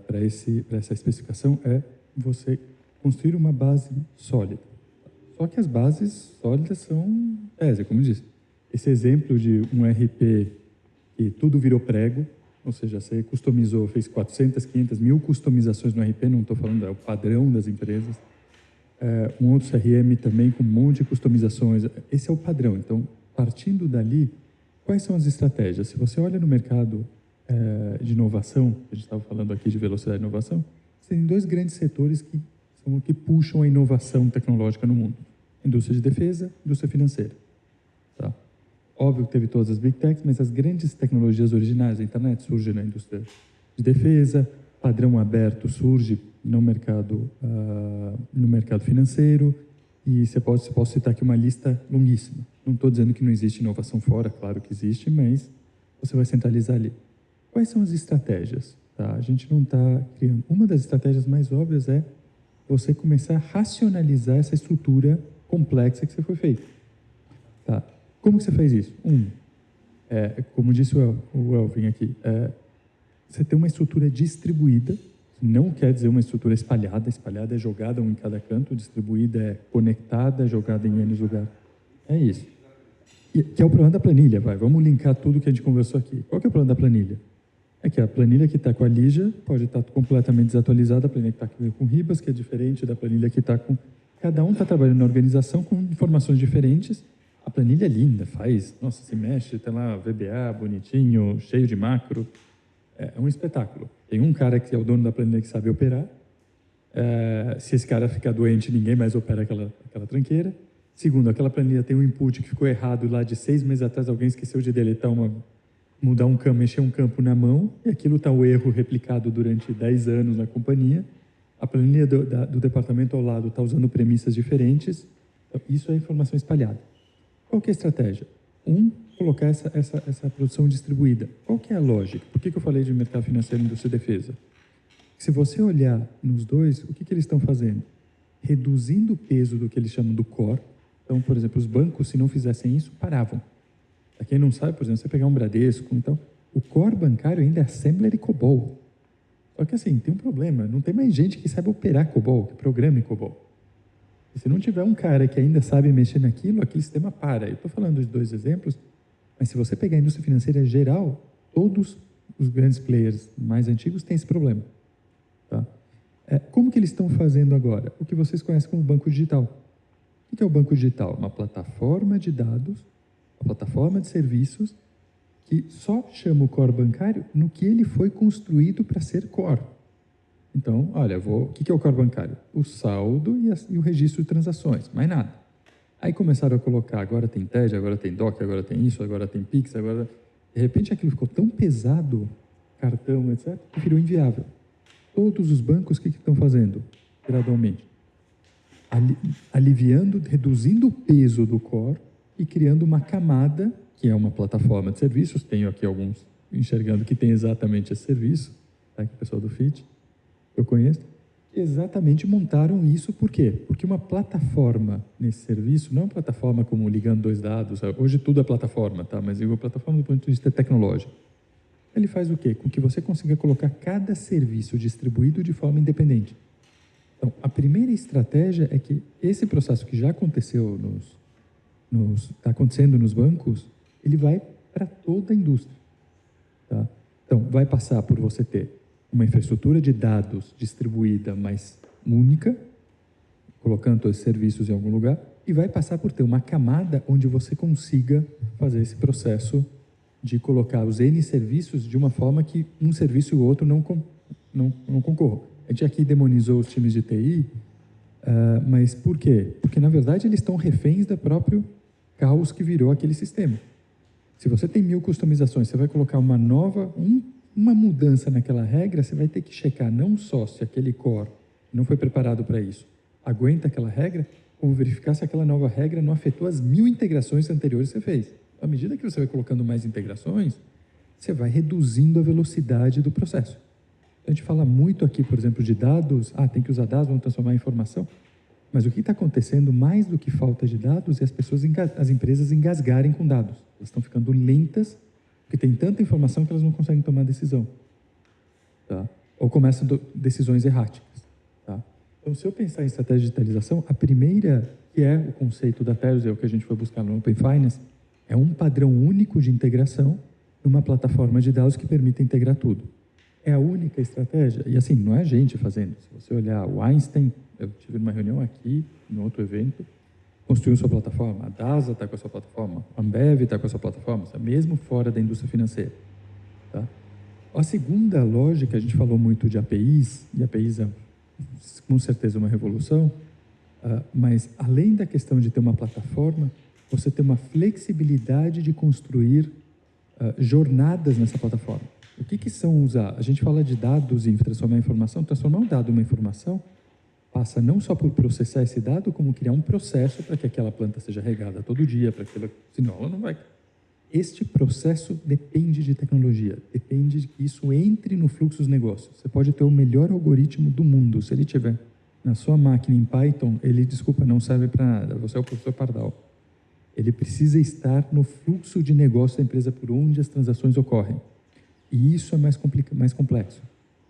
para essa especificação é você construir uma base sólida. Só que as bases sólidas são como eu disse. Esse exemplo de um RP que tudo virou prego, ou seja, você customizou, fez 400, 500, 1000 customizações no RP, não estou falando, é o padrão das empresas. Um outro CRM também com um monte de customizações. Esse é o padrão. Então, partindo dali, quais são as estratégias? Se você olha no mercado de inovação, a gente estava falando aqui de velocidade de inovação, você tem dois grandes setores que são que puxam a inovação tecnológica no mundo. Indústria de defesa, indústria financeira. Tá? Óbvio que teve todas as big techs, mas as grandes tecnologias originais da internet surgem na indústria de defesa, padrão aberto surge no mercado financeiro, e posso citar aqui uma lista longuíssima. Não estou dizendo que não existe inovação fora, claro que existe, mas você vai centralizar ali. Quais são as estratégias? Tá? A gente não está criando. Uma das estratégias mais óbvias é você começar a racionalizar essa estrutura complexa que você foi feita. Tá? Como que você faz isso? Como disse o Elvin aqui, você tem uma estrutura distribuída, não quer dizer uma estrutura espalhada. Espalhada é jogada um em cada canto, distribuída é conectada, jogada em N lugares. É isso. Que é o problema da planilha, vamos linkar tudo que a gente conversou aqui. Qual que é o problema da planilha? É que a planilha que está com a Lígia pode estar completamente desatualizada, a planilha que está com o Ribas, que é diferente da planilha que está com... Cada um está trabalhando na organização com informações diferentes. A planilha é linda, se mexe, tem lá VBA, bonitinho, cheio de macro. É um espetáculo. Tem um cara que é o dono da planilha que sabe operar. Se esse cara ficar doente, ninguém mais opera aquela tranqueira. Segundo, aquela planilha tem um input que ficou errado lá de 6 meses atrás, alguém esqueceu de deletar mudar um campo, mexer um campo na mão, e aquilo está o erro replicado durante 10 anos na companhia. A planilha do departamento ao lado está usando premissas diferentes. Então, isso é informação espalhada. Qual que é a estratégia? Colocar essa produção distribuída. Qual que é a lógica? Por que eu falei de mercado financeiro e indústria e defesa? Se você olhar nos dois, o que eles estão fazendo? Reduzindo o peso do que eles chamam do core. Então, por exemplo, os bancos, se não fizessem isso, paravam. Para quem não sabe, por exemplo, você pegar um Bradesco, então, o core bancário ainda é Assembler e COBOL. Só que assim, tem um problema, não tem mais gente que sabe operar COBOL, que programe COBOL. E se não tiver um cara que ainda sabe mexer naquilo, aquele sistema para. Eu estou falando de 2 exemplos, mas se você pegar a indústria financeira geral, todos os grandes players mais antigos têm esse problema. Tá? Como que eles estão fazendo agora? O que vocês conhecem como banco digital. O que é o banco digital? Uma plataforma de dados, uma plataforma de serviços que só chama o core bancário no que ele foi construído para ser core. Então, olha, o que é o core bancário? O saldo e o registro de transações, mais nada. Aí começaram a colocar, agora tem TED, agora tem DOC, agora tem isso, agora tem Pix, agora... De repente aquilo ficou tão pesado, cartão, etc., que virou inviável. Todos os bancos, o que estão fazendo? Gradualmente. Aliviando, reduzindo o peso do core e criando uma camada, que é uma plataforma de serviços. Tenho aqui alguns enxergando que tem exatamente esse serviço, tá? Que o pessoal do FIT, eu conheço, exatamente montaram isso. Por quê? Porque uma plataforma nesse serviço, não é uma plataforma como ligando 2 dados, hoje tudo é plataforma, tá? Mas digo plataforma do ponto de vista tecnológico. Ele faz o quê? Com que você consiga colocar cada serviço distribuído de forma independente. Então, a primeira estratégia é que esse processo que já aconteceu está acontecendo nos bancos, ele vai para toda a indústria. Tá? Então, vai passar por você ter uma infraestrutura de dados distribuída, mas única, colocando todos os serviços em algum lugar, e vai passar por ter uma camada onde você consiga fazer esse processo de colocar os N serviços de uma forma que um serviço e o outro não concorram. A gente aqui demonizou os times de TI, mas por quê? Porque, na verdade, eles estão reféns do próprio caos que virou aquele sistema. Se você tem 1000 customizações, você vai colocar uma mudança naquela regra, você vai ter que checar não só se aquele core não foi preparado para isso, aguenta aquela regra, como verificar se aquela nova regra não afetou as 1000 integrações anteriores que você fez. À medida que você vai colocando mais integrações, você vai reduzindo a velocidade do processo. A gente fala muito aqui, por exemplo, de dados, tem que usar dados, vamos transformar em informação, mas o que está acontecendo mais do que falta de dados é as empresas engasgarem com dados. Elas estão ficando lentas, porque tem tanta informação que elas não conseguem tomar decisão. Tá? Ou começam decisões erráticas. Tá? Então, se eu pensar em estratégia de digitalização, a primeira, que é o conceito da Teros, é o que a gente foi buscar no Open Finance, é um padrão único de integração numa plataforma de dados que permita integrar tudo. É a única estratégia. E assim, não é a gente fazendo. Se você olhar o Einstein, eu tive uma reunião aqui, no outro evento, construiu sua plataforma. A DASA está com a sua plataforma. A Ambev está com a sua plataforma, mesmo fora da indústria financeira. Tá? A segunda lógica, a gente falou muito de APIs, e APIs é com certeza uma revolução, mas além da questão de ter uma plataforma, você tem uma flexibilidade de construir jornadas nessa plataforma. O que são usar? A gente fala de dados e transformar em informação. Transformar um dado em uma informação passa não só por processar esse dado, como criar um processo para que aquela planta seja regada todo dia, senão ela não vai. Este processo depende de tecnologia, depende de que isso entre no fluxo dos negócios. Você pode ter o melhor algoritmo do mundo, se ele tiver na sua máquina em Python, ele, não serve para nada, você é o professor Pardal. Ele precisa estar no fluxo de negócio da empresa por onde as transações ocorrem. E isso é mais complexo.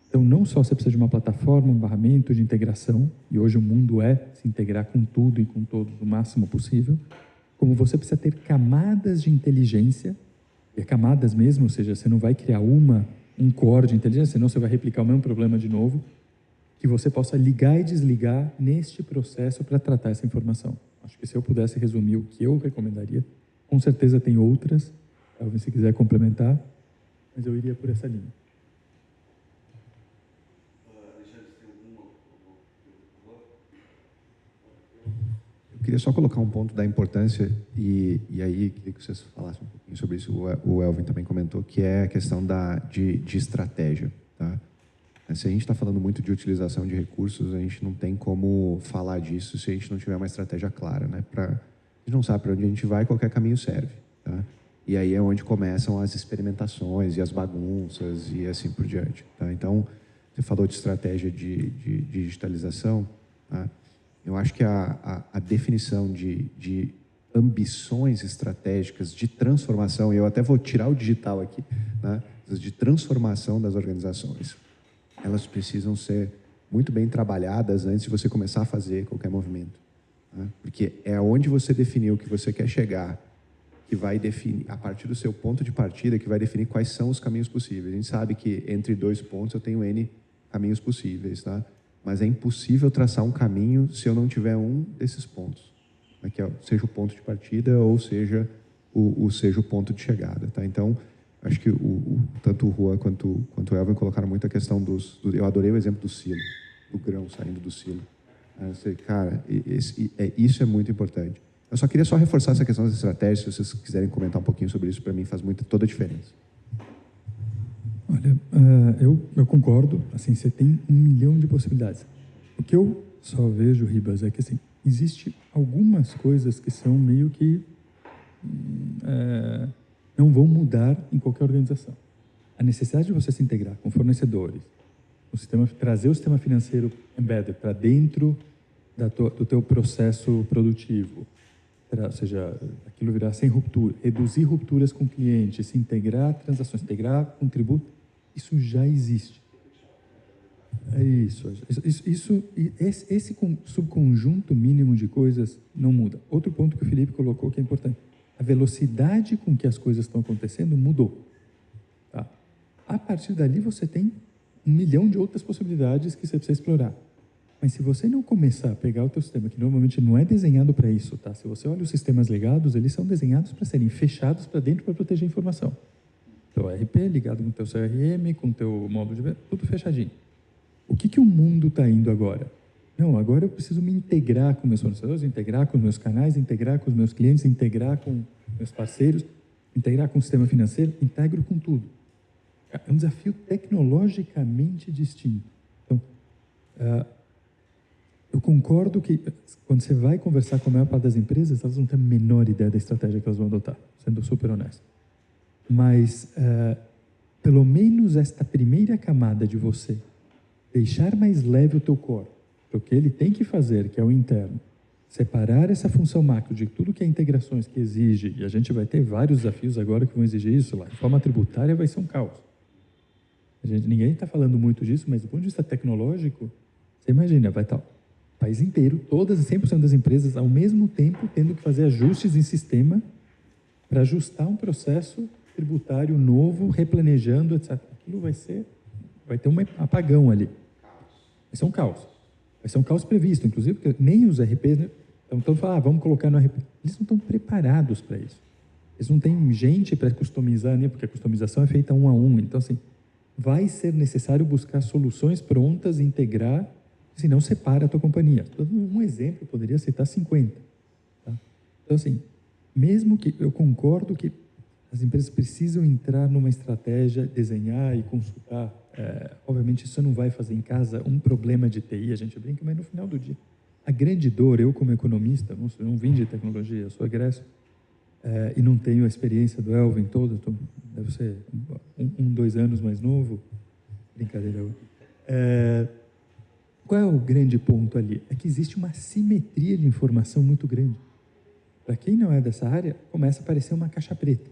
Então, não só você precisa de uma plataforma, um barramento de integração, e hoje o mundo é se integrar com tudo e com todos o máximo possível, como você precisa ter camadas de inteligência, e camadas mesmo, ou seja, você não vai criar um core de inteligência, senão você vai replicar o mesmo problema de novo, que você possa ligar e desligar neste processo para tratar essa informação. Acho que se eu pudesse resumir o que eu recomendaria, com certeza tem outras, talvez se quiser complementar, mas eu iria por essa linha. Eu queria só colocar um ponto da importância, e aí queria que vocês falassem um pouquinho sobre isso, o Elvin também comentou, que é a questão de estratégia. Tá? Se a gente está falando muito de utilização de recursos, a gente não tem como falar disso se a gente não tiver uma estratégia clara. Né? A gente não sabe para onde a gente vai, qualquer caminho serve. Tá? E aí é onde começam as experimentações e as bagunças e assim por diante. Tá? Então, você falou de estratégia de digitalização, tá? Eu acho que a definição de ambições estratégicas de transformação, e eu até vou tirar o digital aqui, né? De transformação das organizações, elas precisam ser muito bem trabalhadas antes de você começar a fazer qualquer movimento, né? Porque é onde você definiu o que você quer chegar, que vai definir, a partir do seu ponto de partida, que vai definir quais são os caminhos possíveis. A gente sabe que entre 2 pontos eu tenho N caminhos possíveis, tá? Mas é impossível traçar um caminho se eu não tiver um desses pontos, né? Que seja o ponto de partida ou seja o ponto de chegada, tá? Então, acho que tanto o Juan quanto o Elvin colocaram muito a questão eu adorei o exemplo do silo, do grão saindo do silo. Cara, isso é muito importante. Eu só queria reforçar essa questão das estratégias, se vocês quiserem comentar um pouquinho sobre isso, para mim faz toda a diferença. Olha, eu concordo, assim, você tem 1 milhão de possibilidades. O que eu só vejo, Ribas, é que, assim, existe algumas coisas que são meio que não vão mudar em qualquer organização. A necessidade de você se integrar com fornecedores, trazer o sistema financeiro embedded para dentro do teu processo produtivo, ou seja, aquilo virar sem ruptura, reduzir rupturas com clientes, se integrar transações, integrar com tributo, isso já existe. É isso. Esse subconjunto mínimo de coisas não muda. Outro ponto que o Felipe colocou que é importante. A velocidade com que as coisas estão acontecendo mudou. Tá? A partir dali você tem 1 milhão de outras possibilidades que você precisa explorar. Mas se você não começar a pegar o teu sistema, que normalmente não é desenhado para isso, tá? Se você olha os sistemas legados, eles são desenhados para serem fechados para dentro para proteger a informação. Teu RP ligado com o teu CRM, com o teu módulo de... tudo fechadinho. O que o mundo está indo agora? Não, agora eu preciso me integrar com meus fornecedores, integrar com os meus canais, integrar com os meus clientes, integrar com meus parceiros, integrar com o sistema financeiro, integro com tudo. É um desafio tecnologicamente distinto. Então, eu concordo que quando você vai conversar com a maior parte das empresas, elas não têm a menor ideia da estratégia que elas vão adotar, sendo super honesto. Mas, pelo menos esta primeira camada de você deixar mais leve o teu core, o que ele tem que fazer, que é o interno, separar essa função macro de tudo que é integrações que exige, e a gente vai ter vários desafios agora que vão exigir isso lá. A reforma tributária vai ser um caos. Ninguém está falando muito disso, mas do ponto de vista tecnológico, você imagina, vai estar o país inteiro, todas 100% das empresas, ao mesmo tempo, tendo que fazer ajustes em sistema para ajustar um processo tributário novo, replanejando, etc. Aquilo vai ter um apagão ali. Vai ser um caos. Vai ser um caos previsto, inclusive, porque nem os RPs, né, estão falando, vamos colocar no RP. Eles não estão preparados para isso. Eles não têm gente para customizar, né, porque a customização é feita 1 a 1. Então, assim, vai ser necessário buscar soluções prontas, integrar, senão separa a tua companhia. Um exemplo, eu poderia citar 50. Tá? Então, assim, mesmo que eu concordo que as empresas precisam entrar numa estratégia, desenhar e consultar. Obviamente, isso não vai fazer em casa um problema de TI, a gente brinca, mas no final do dia, a grande dor, eu como economista, não vim de tecnologia, eu sou egresso, e não tenho a experiência do Elvin todo, deve ser 2 anos mais novo, brincadeira. Qual é o grande ponto ali? É que existe uma simetria de informação muito grande. Para quem não é dessa área, começa a aparecer uma caixa preta.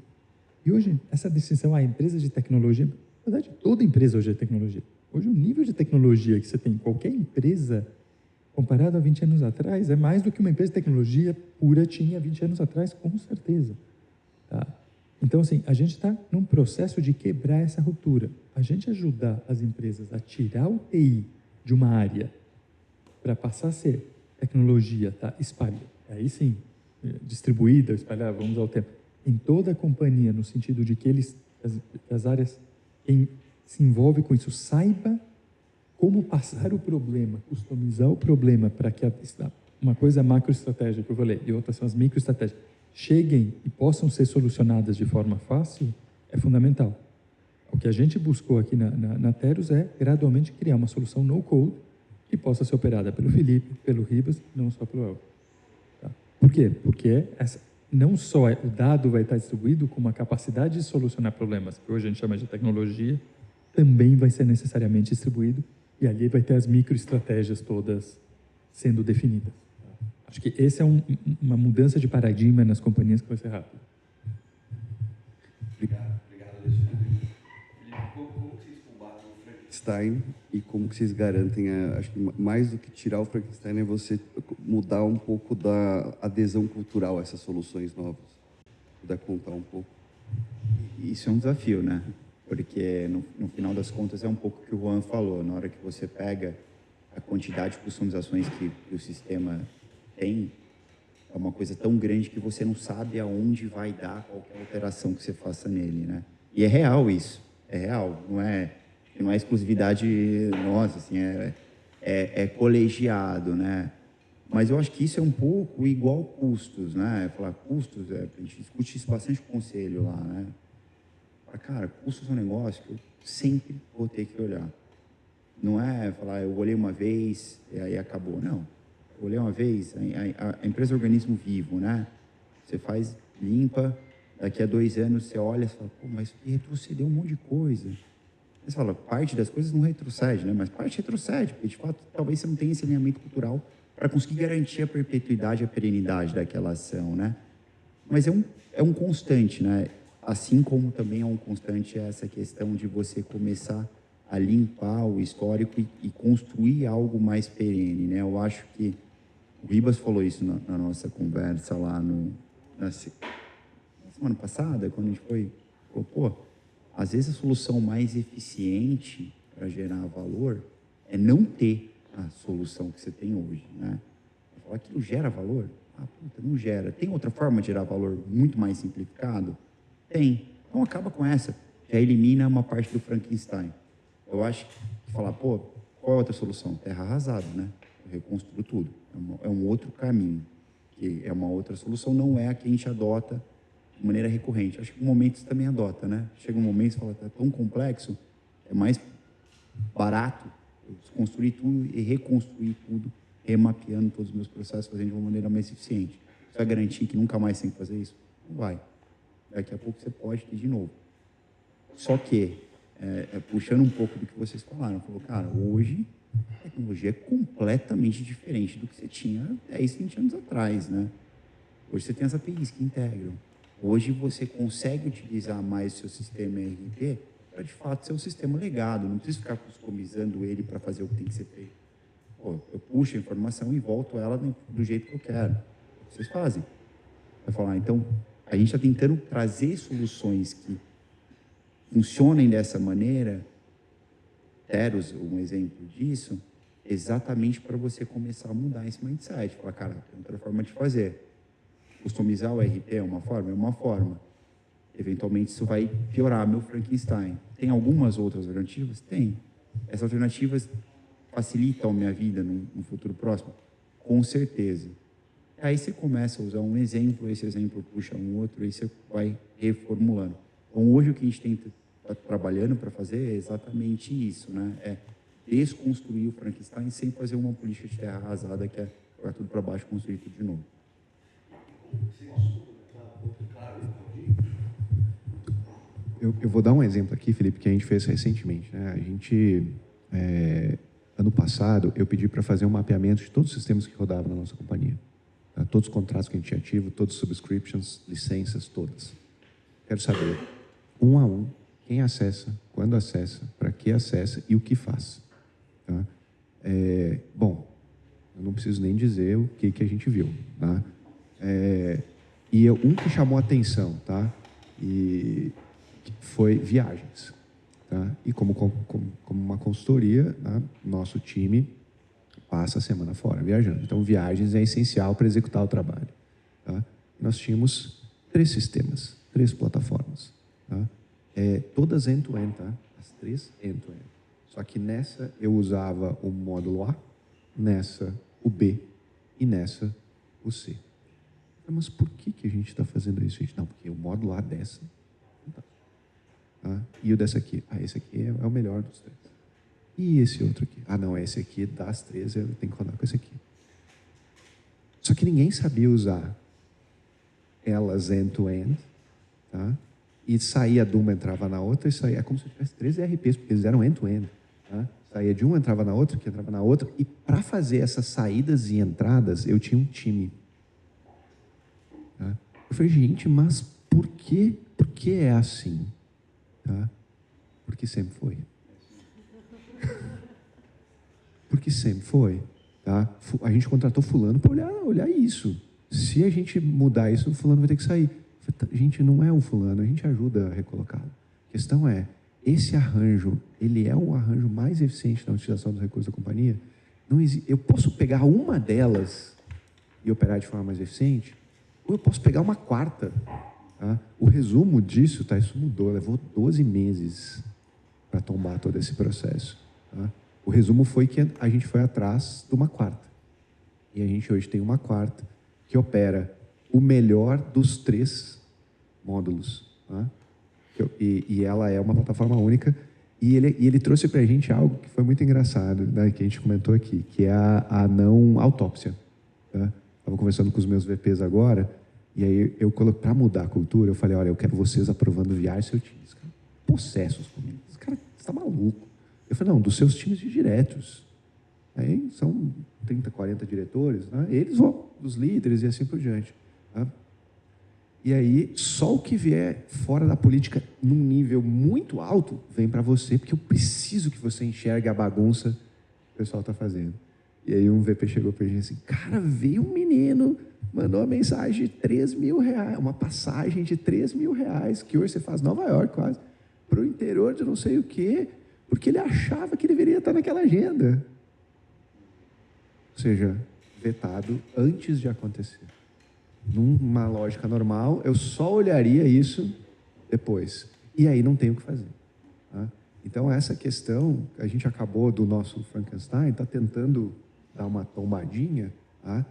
E hoje, essa distinção, a empresa de tecnologia, na verdade, toda empresa hoje é tecnologia. Hoje, o nível de tecnologia que você tem em qualquer empresa, comparado a 20 anos atrás, é mais do que uma empresa de tecnologia pura tinha 20 anos atrás, com certeza. Tá? Então, assim, a gente está num processo de quebrar essa ruptura. A gente ajudar as empresas a tirar o TI de uma área para passar a ser tecnologia, tá? Espalhada. Aí sim, distribuída, espalhada, vamos ao tempo. Em toda a companhia, no sentido de que as áreas, quem se envolve com isso, saiba como passar o problema, customizar o problema para que uma coisa é a macroestratégia que eu falei, e outra são as microestratégias, cheguem e possam ser solucionadas de forma fácil, é fundamental. O que a gente buscou aqui na Teros é, gradualmente, criar uma solução no-code que possa ser operada pelo Felipe, pelo Ribas, não só pelo Elvin. Tá? Por quê? Porque não só o dado vai estar distribuído, como a capacidade de solucionar problemas, que hoje a gente chama de tecnologia, também vai ser necessariamente distribuído, e ali vai ter as microestratégias todas sendo definidas. Acho que esse é uma mudança de paradigma nas companhias que vai ser rápida. Obrigado, Alexandre. Felipe, como vocês combatem o Frankenstein e como que vocês garantem, acho que mais do que tirar o Frankenstein é você mudar um pouco da adesão cultural a essas soluções novas? Puder contar um pouco. Isso é um desafio, né? Porque no final das contas é um pouco o que o Juan falou. Na hora que você pega a quantidade de customizações que o sistema tem, é uma coisa tão grande que você não sabe aonde vai dar qualquer alteração que você faça nele, né? E é real isso, é real. Não é exclusividade nossa, assim, é colegiado, né? Mas eu acho que isso é um pouco igual custos, né? Falar custos, a gente discute isso bastante com o conselho lá, né? Cara, custos é um negócio que eu sempre vou ter que olhar. Não é falar, eu olhei uma vez e aí acabou. Não. Eu olhei uma vez, a empresa é um organismo vivo, né? Você faz, limpa, daqui a 2 anos você olha e fala, pô, mas retrocedeu um monte de coisa. Você fala, parte das coisas não retrocede, né? Mas parte retrocede, porque de fato talvez você não tenha esse alinhamento cultural para conseguir garantir a perpetuidade e a perenidade daquela ação, né? Mas é um constante, né? Assim como também é um constante essa questão de você começar a limpar o histórico e construir algo mais perene, né? Eu acho que o Ribas falou isso na nossa conversa lá na semana passada, quando a gente falou, pô, às vezes a solução mais eficiente para gerar valor é não ter a solução que você tem hoje, né? Falar que aquilo gera valor? Ah, puta, não gera. Tem outra forma de gerar valor muito mais simplificado? Tem. Então acaba com essa. Já elimina uma parte do Frankenstein. Eu acho que falar, pô, qual é a outra solução? Terra arrasada, né? Eu reconstruo tudo. É um outro caminho. Que é uma outra solução, não é a que a gente adota de maneira recorrente. Acho que em momentos também adota, né? Chega um momento e fala, é tão complexo, é mais barato eu construir tudo e reconstruir tudo, remapeando todos os meus processos, fazendo de uma maneira mais eficiente. Você vai garantir que nunca mais tem que fazer isso? Não vai. Daqui a pouco você pode ter de novo. Só que, puxando um pouco do que vocês falaram, falou, cara, hoje a tecnologia é completamente diferente do que você tinha 10, 20 anos atrás, né? Hoje você tem as APIs que integram. Hoje você consegue utilizar mais o seu sistema ERP para, de fato, ser um sistema legado. Não precisa ficar customizando ele para fazer o que tem que ser feito. Pô, eu puxo a informação e volto ela do jeito que eu quero. Vocês fazem. Vai falar, então, a gente está tentando trazer soluções que funcionem dessa maneira. Teros, um exemplo disso, exatamente para você começar a mudar esse mindset. Falar, cara, tem outra forma de fazer. Customizar o RP é uma forma? É uma forma. Eventualmente isso vai piorar meu Frankenstein. Tem algumas outras alternativas? Tem. Essas alternativas facilitam a minha vida no futuro próximo? Com certeza. Aí você começa a usar um exemplo, esse exemplo puxa um outro, e você vai reformulando. Então, hoje o que a gente está trabalhando para fazer é exatamente isso, né? É desconstruir o Frankenstein sem fazer uma política de terra arrasada que é jogar tudo para baixo e construir tudo de novo. Eu vou dar um exemplo aqui, Felipe, que a gente fez recentemente, né? A gente, ano passado, eu pedi para fazer um mapeamento de todos os sistemas que rodavam na nossa companhia. Tá? Todos os contratos que a gente tinha ativo, todos os subscriptions, licenças, todas. Quero saber, um a um, quem acessa, quando acessa, para que acessa e o que faz. Tá? Bom, eu não preciso nem dizer o que a gente viu. Tá? Um que chamou a atenção, tá? E foi viagens. Tá? E como uma consultoria, tá? Nosso time passa a semana fora viajando. Então, viagens é essencial para executar o trabalho. Tá? Nós tínhamos 3 sistemas, 3 plataformas. Tá? Todas end-to-end, tá? As 3 end-to-end. Só que nessa eu usava o módulo A, nessa o B e nessa o C. Mas por que a gente está fazendo isso, gente? Não, porque o módulo A dessa não tá. Tá? E o dessa aqui? Esse aqui é o melhor dos 3. E esse outro aqui? Não, esse aqui das 3 eu tenho que rodar com esse aqui. Só que ninguém sabia usar elas end-to-end, tá? e saía de uma, entrava na outra, e saía, é como se eu tivesse 13 ERPs, porque eles eram end-to-end. Tá? Saía de uma, entrava na outra, que entrava na outra, e para fazer essas saídas e entradas, eu tinha um time. Tá? Eu falei, gente, mas por que é assim? Tá? Porque sempre foi. Porque sempre foi. Tá? A gente contratou fulano para olhar isso. Se a gente mudar isso, o fulano vai ter que sair. Eu falei, gente, não é o fulano, a gente ajuda a recolocá-lo. A questão é, esse arranjo, ele é o arranjo mais eficiente na utilização dos recursos da companhia? Não existe, eu posso pegar uma delas e operar de forma mais eficiente, ou eu posso pegar uma quarta. Tá? O resumo disso, tá? Isso mudou, levou 12 meses para tombar todo esse processo. Tá? O resumo foi que a gente foi atrás de uma quarta. E a gente hoje tem uma quarta que opera o melhor dos 3 módulos. Tá? E ela é uma plataforma única. E ele trouxe para a gente algo que foi muito engraçado, né, que a gente comentou aqui, que é a não autópsia. Tá? Estava conversando com os meus VPs agora, e aí para mudar a cultura, eu falei, olha, eu quero vocês aprovando VR e seu time. Os caras possessos comigo. Os caras, você está maluco. Eu falei, não, dos seus times de diretos. Aí são 30, 40 diretores, né? Eles vão, dos líderes e assim por diante. Tá? E aí, só o que vier fora da política num nível muito alto, vem para você, porque eu preciso que você enxergue a bagunça que o pessoal está fazendo. E aí um VP chegou para a gente assim, cara, veio um menino, mandou uma mensagem de 3 mil reais, uma passagem de 3 mil reais, que hoje você faz Nova York quase, para o interior de não sei o quê, porque ele achava que deveria estar naquela agenda. Ou seja, vetado antes de acontecer. Numa lógica normal, eu só olharia isso depois. E aí não tem o que fazer. Tá? Então, essa questão, a gente acabou do nosso Frankenstein, está tentando dar uma tombadinha, tá?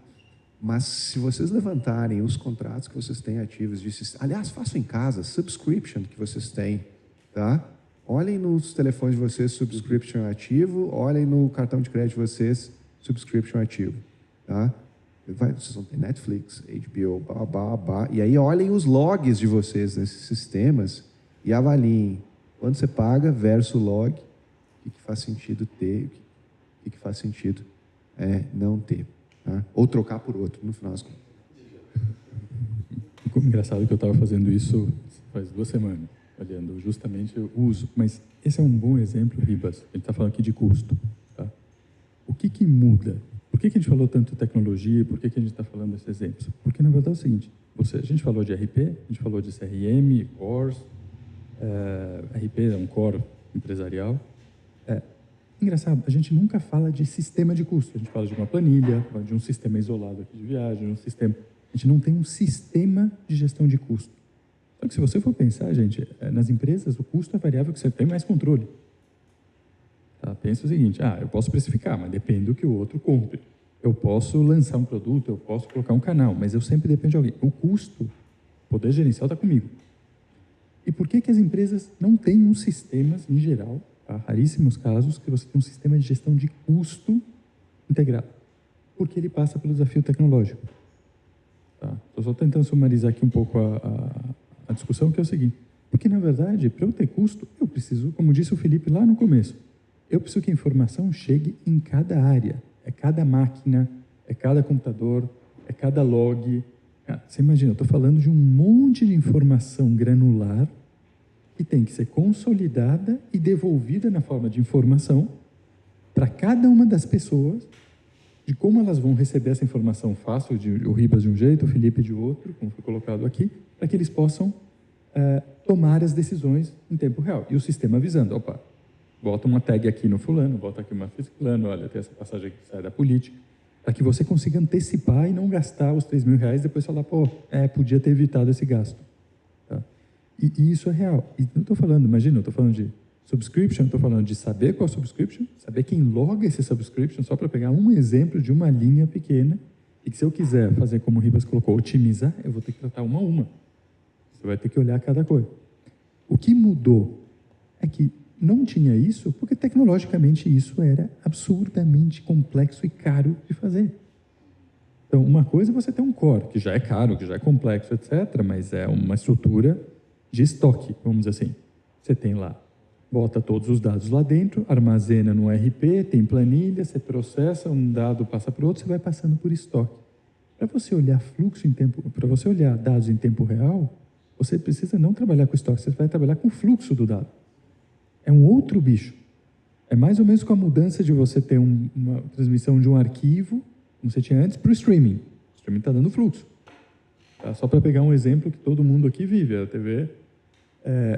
Mas se vocês levantarem os contratos que vocês têm ativos, aliás, façam em casa, subscription que vocês têm, tá? Olhem nos telefones de vocês, subscription ativo, olhem no cartão de crédito de vocês, subscription ativo, tá? Vocês vão ter Netflix, HBO, e aí olhem os logs de vocês nesses sistemas e avaliem quanto você paga versus log, o que faz sentido ter, o que faz sentido não ter. Tá? Ou trocar por outro, no final das contas. Engraçado que eu estava fazendo isso faz 2 semanas, olhando justamente o uso. Mas esse é um bom exemplo, Ribas. A gente está falando aqui de custo. Tá? O que muda? Por que a gente falou tanto de tecnologia? Por que a gente está falando desses exemplos? Porque, na verdade, é o seguinte. A gente falou de RP, a gente falou de CRM, Cores. RP é um core empresarial. Engraçado, a gente nunca fala de sistema de custo. A gente fala de uma planilha, de um sistema isolado aqui de viagem, A gente não tem um sistema de gestão de custo. Só que se você for pensar, gente, nas empresas o custo é variável que você tem mais controle. Tá? Pensa o seguinte, eu posso precificar, mas depende do que o outro compre. Eu posso lançar um produto, eu posso colocar um canal, mas eu sempre dependo de alguém. O custo, o poder gerencial está comigo. E por que as empresas não têm um sistema, em geral, há raríssimos casos, que você tem um sistema de gestão de custo integrado? Porque ele passa pelo desafio tecnológico. Tá? Estou só tentando sumarizar aqui um pouco a discussão, que é o seguinte. Porque, na verdade, para eu ter custo, eu preciso, como disse o Felipe lá no começo, eu preciso que a informação chegue em cada área. É cada máquina, é cada computador, é cada log. Você imagina, eu estou falando de um monte de informação granular que tem que ser consolidada e devolvida na forma de informação para cada uma das pessoas, de como elas vão receber essa informação fácil, o Ribas de um jeito, o Felipe de outro, como foi colocado aqui, para que eles possam tomar as decisões em tempo real. E o sistema avisando, opa, bota uma tag aqui no fulano, bota aqui uma fulano, olha, tem essa passagem aqui que sai da política, para que você consiga antecipar e não gastar os 3 mil reais e depois falar, podia ter evitado esse gasto. Tá? E isso é real. E não estou falando, imagina, eu estou falando de subscription, estou falando de saber qual é a subscription, saber quem loga esse subscription, só para pegar um exemplo de uma linha pequena, e que se eu quiser fazer como o Ribas colocou, otimizar, eu vou ter que tratar uma a uma. Você vai ter que olhar cada coisa. O que mudou é que não tinha isso porque tecnologicamente isso era absurdamente complexo e caro de fazer. Então, uma coisa é você ter um core, que já é caro, que já é complexo, etc., mas é uma estrutura de estoque, vamos dizer assim. Você tem lá, bota todos os dados lá dentro, armazena no ERP, tem planilha, você processa, um dado passa para o outro, você vai passando por estoque. Para você olhar fluxo em tempo, para você olhar dados em tempo real, você precisa não trabalhar com estoque, você vai trabalhar com o fluxo do dado. É um outro bicho. É mais ou menos com a mudança de você ter uma transmissão de um arquivo, como você tinha antes, para o streaming. O streaming está dando fluxo. Tá? Só para pegar um exemplo que todo mundo aqui vive, a TV,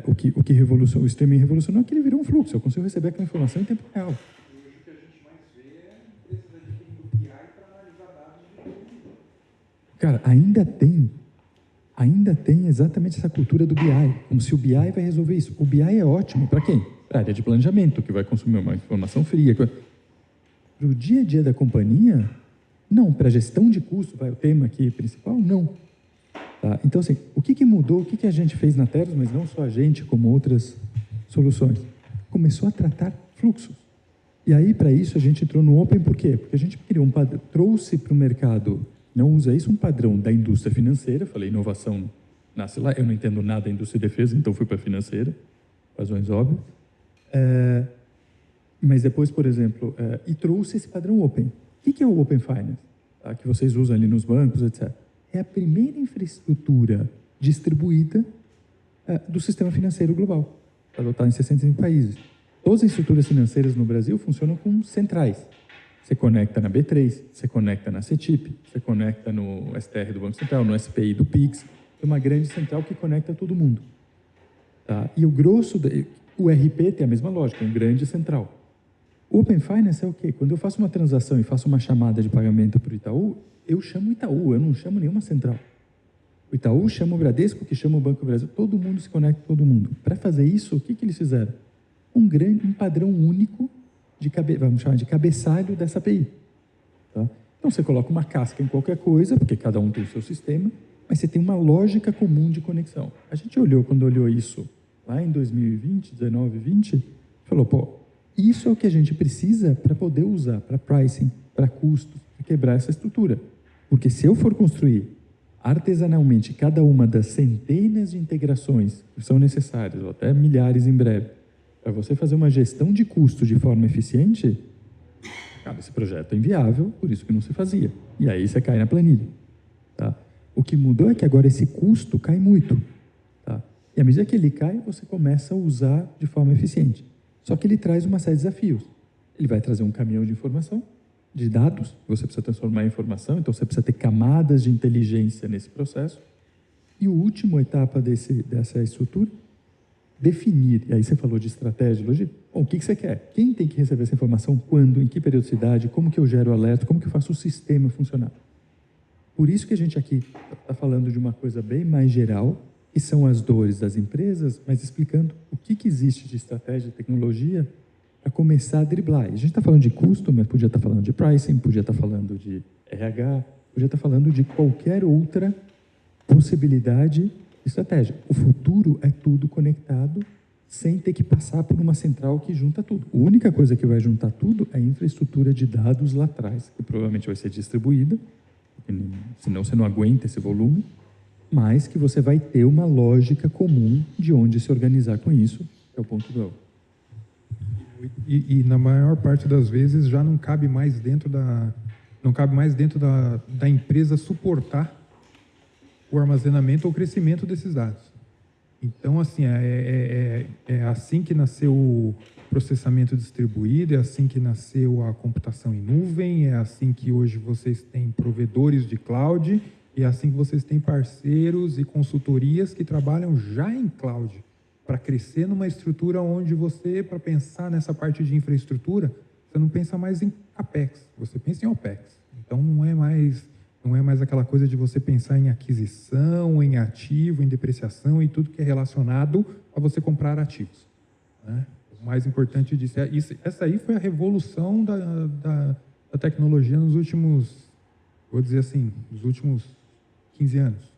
o streaming revolucionou é que ele virou um fluxo. Eu consigo receber aquela informação em tempo real. Cara, ainda tem exatamente essa cultura do BI, como se o BI vai resolver isso. O BI é ótimo para quem? Para a área de planejamento, que vai consumir uma informação fria. Para o dia a dia da companhia, não. Para a gestão de custo, vai o tema aqui principal, não. Tá? Então, assim, o que mudou, o que a gente fez na Teros, mas não só a gente, como outras soluções? Começou a tratar fluxos. E aí, para isso, a gente entrou no Open, por quê? Porque a gente criou um padrão, trouxe para o mercado, não usa isso, um padrão da indústria financeira. Falei, inovação nasce lá. Eu não entendo nada da indústria de defesa, então fui para a financeira, razões óbvias. Mas depois, por exemplo, e trouxe esse padrão Open. O que é o Open Finance? Tá? Que vocês usam ali nos bancos, etc. É a primeira infraestrutura distribuída do sistema financeiro global, adotada em 65 países. Todas as estruturas financeiras no Brasil funcionam com centrais. Você conecta na B3, você conecta na CETIP, você conecta no STR do Banco Central, no SPI do PIX. É uma grande central que conecta todo mundo. Tá? E o grosso, o RP tem a mesma lógica, um grande central. O Open Finance é o quê? Quando eu faço uma transação e faço uma chamada de pagamento para o Itaú, eu chamo o Itaú, eu não chamo nenhuma central. O Itaú chama o Bradesco, que chama o Banco do Brasil, todo mundo se conecta com todo mundo. Para fazer isso, o que eles fizeram? Um padrão único, vamos chamar de cabeçalho dessa API. Tá? Então, você coloca uma casca em qualquer coisa, porque cada um tem o seu sistema, mas você tem uma lógica comum de conexão. A gente quando olhou isso lá em 2020, 19, 20, falou, pô, isso é o que a gente precisa para poder usar, para pricing, para custos, para quebrar essa estrutura. Porque se eu for construir artesanalmente cada uma das centenas de integrações que são necessárias, ou até milhares em breve, para você fazer uma gestão de custo de forma eficiente, cara, esse projeto é inviável, por isso que não se fazia. E aí você cai na planilha. Tá? O que mudou é que agora esse custo cai muito. Tá? E à medida que ele cai, você começa a usar de forma eficiente. Só que ele traz uma série de desafios. Ele vai trazer um caminhão de informação, de dados, que você precisa transformar em informação, então você precisa ter camadas de inteligência nesse processo. E a última etapa dessa estrutura, definir, e aí você falou de estratégia, logística. Bom, o que você quer? Quem tem que receber essa informação? Quando? Em que periodicidade? Como que eu gero alerta? Como que eu faço o sistema funcionar? Por isso que a gente aqui está falando de uma coisa bem mais geral, que são as dores das empresas, mas explicando o que existe de estratégia e tecnologia para começar a driblar. A gente está falando de custo, mas podia estar falando de pricing, podia estar falando de RH, podia estar falando de qualquer outra possibilidade de estratégia. O futuro é tudo conectado, sem ter que passar por uma central que junta tudo. A única coisa que vai juntar tudo é a infraestrutura de dados lá atrás, que provavelmente vai ser distribuída, senão você não aguenta esse volume, mas que você vai ter uma lógica comum de onde se organizar com isso, que é o ponto do... E na maior parte das vezes já não cabe mais dentro da empresa suportar o armazenamento ou o crescimento desses dados. Então, assim, é assim que nasceu o processamento distribuído, é assim que nasceu a computação em nuvem, é assim que hoje vocês têm provedores de cloud, e é assim que vocês têm parceiros e consultorias que trabalham já em cloud, para crescer numa estrutura onde você, para pensar nessa parte de infraestrutura, você não pensa mais em CAPEX, você pensa em OPEX. Então, não é mais aquela coisa de você pensar em aquisição, em ativo, em depreciação e tudo que é relacionado a você comprar ativos. Né? O mais importante disso é isso. Essa aí foi a revolução da tecnologia nos últimos, vou dizer assim, nos últimos 15 anos.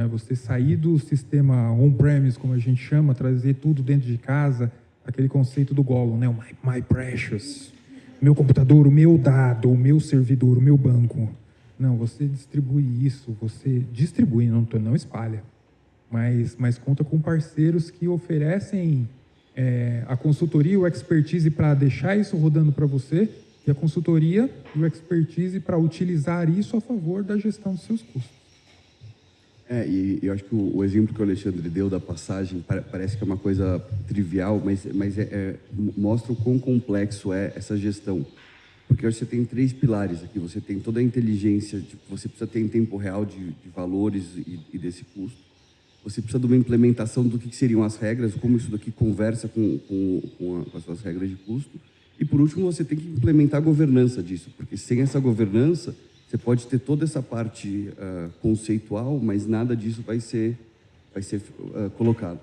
Você sair do sistema on-premise, como a gente chama, trazer tudo dentro de casa, aquele conceito do Gollum, né? O my precious, meu computador, o meu dado, o meu servidor, o meu banco. Não, você distribui isso, você distribui, não espalha. mas conta com parceiros que oferecem a consultoria e o expertise para deixar isso rodando para você, e a consultoria e o expertise para utilizar isso a favor da gestão dos seus custos. E eu acho que o exemplo que o Alexandre deu da passagem parece que é uma coisa trivial, mas mostra o quão complexo é essa gestão. Porque você tem 3 pilares aqui. Você tem toda a inteligência, você precisa ter em tempo real de valores e desse custo. Você precisa de uma implementação do que seriam as regras, como isso daqui conversa com as suas regras de custo. E, por último, você tem que implementar a governança disso, porque sem essa governança, você pode ter toda essa parte conceitual, mas nada disso vai ser colocado.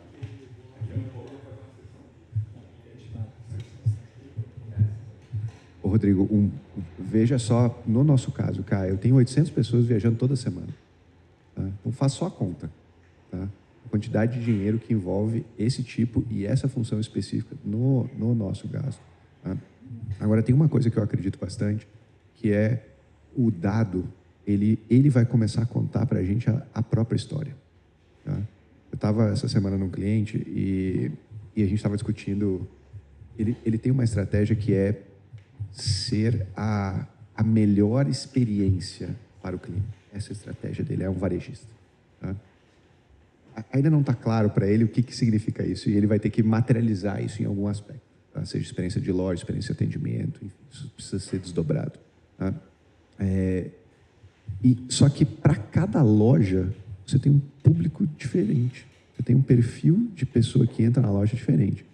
Ô, Rodrigo, veja só, no nosso caso, cara, eu tenho 800 pessoas viajando toda semana. Tá? Então, faça só a conta. Tá? A quantidade de dinheiro que envolve esse tipo e essa função específica no nosso gasto. Tá? Agora, tem uma coisa que eu acredito bastante, que é o dado, ele vai começar a contar para a gente a própria história. Tá? Eu estava essa semana num cliente e a gente estava discutindo, ele tem uma estratégia que é ser a melhor experiência para o cliente. Essa é a estratégia dele, é um varejista. Tá? Ainda não está claro para ele o que significa isso, e ele vai ter que materializar isso em algum aspecto. Tá? Seja experiência de loja, experiência de atendimento, enfim, isso precisa ser desdobrado. Tá? Só que para cada loja, você tem um público diferente. Você tem um perfil de pessoa que entra na loja diferente.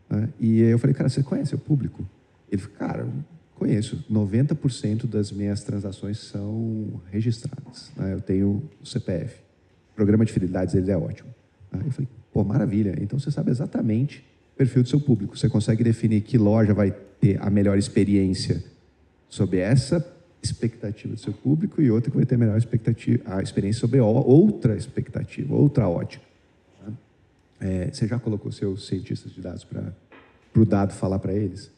Tá? E aí eu falei, cara, você conhece o público? Ele falou, cara, conheço. 90% das minhas transações são registradas. Né? Eu tenho o CPF. O programa de fidelidades deles é ótimo. Tá? Eu falei, pô, maravilha. Então você sabe exatamente o perfil do seu público. Você consegue definir que loja vai ter a melhor experiência sobre essa expectativa do seu público e outra que vai ter a melhor expectativa, a experiência sobre outra expectativa, outra ótica. Tá? Você já colocou seus cientistas de dados para o dado falar para eles?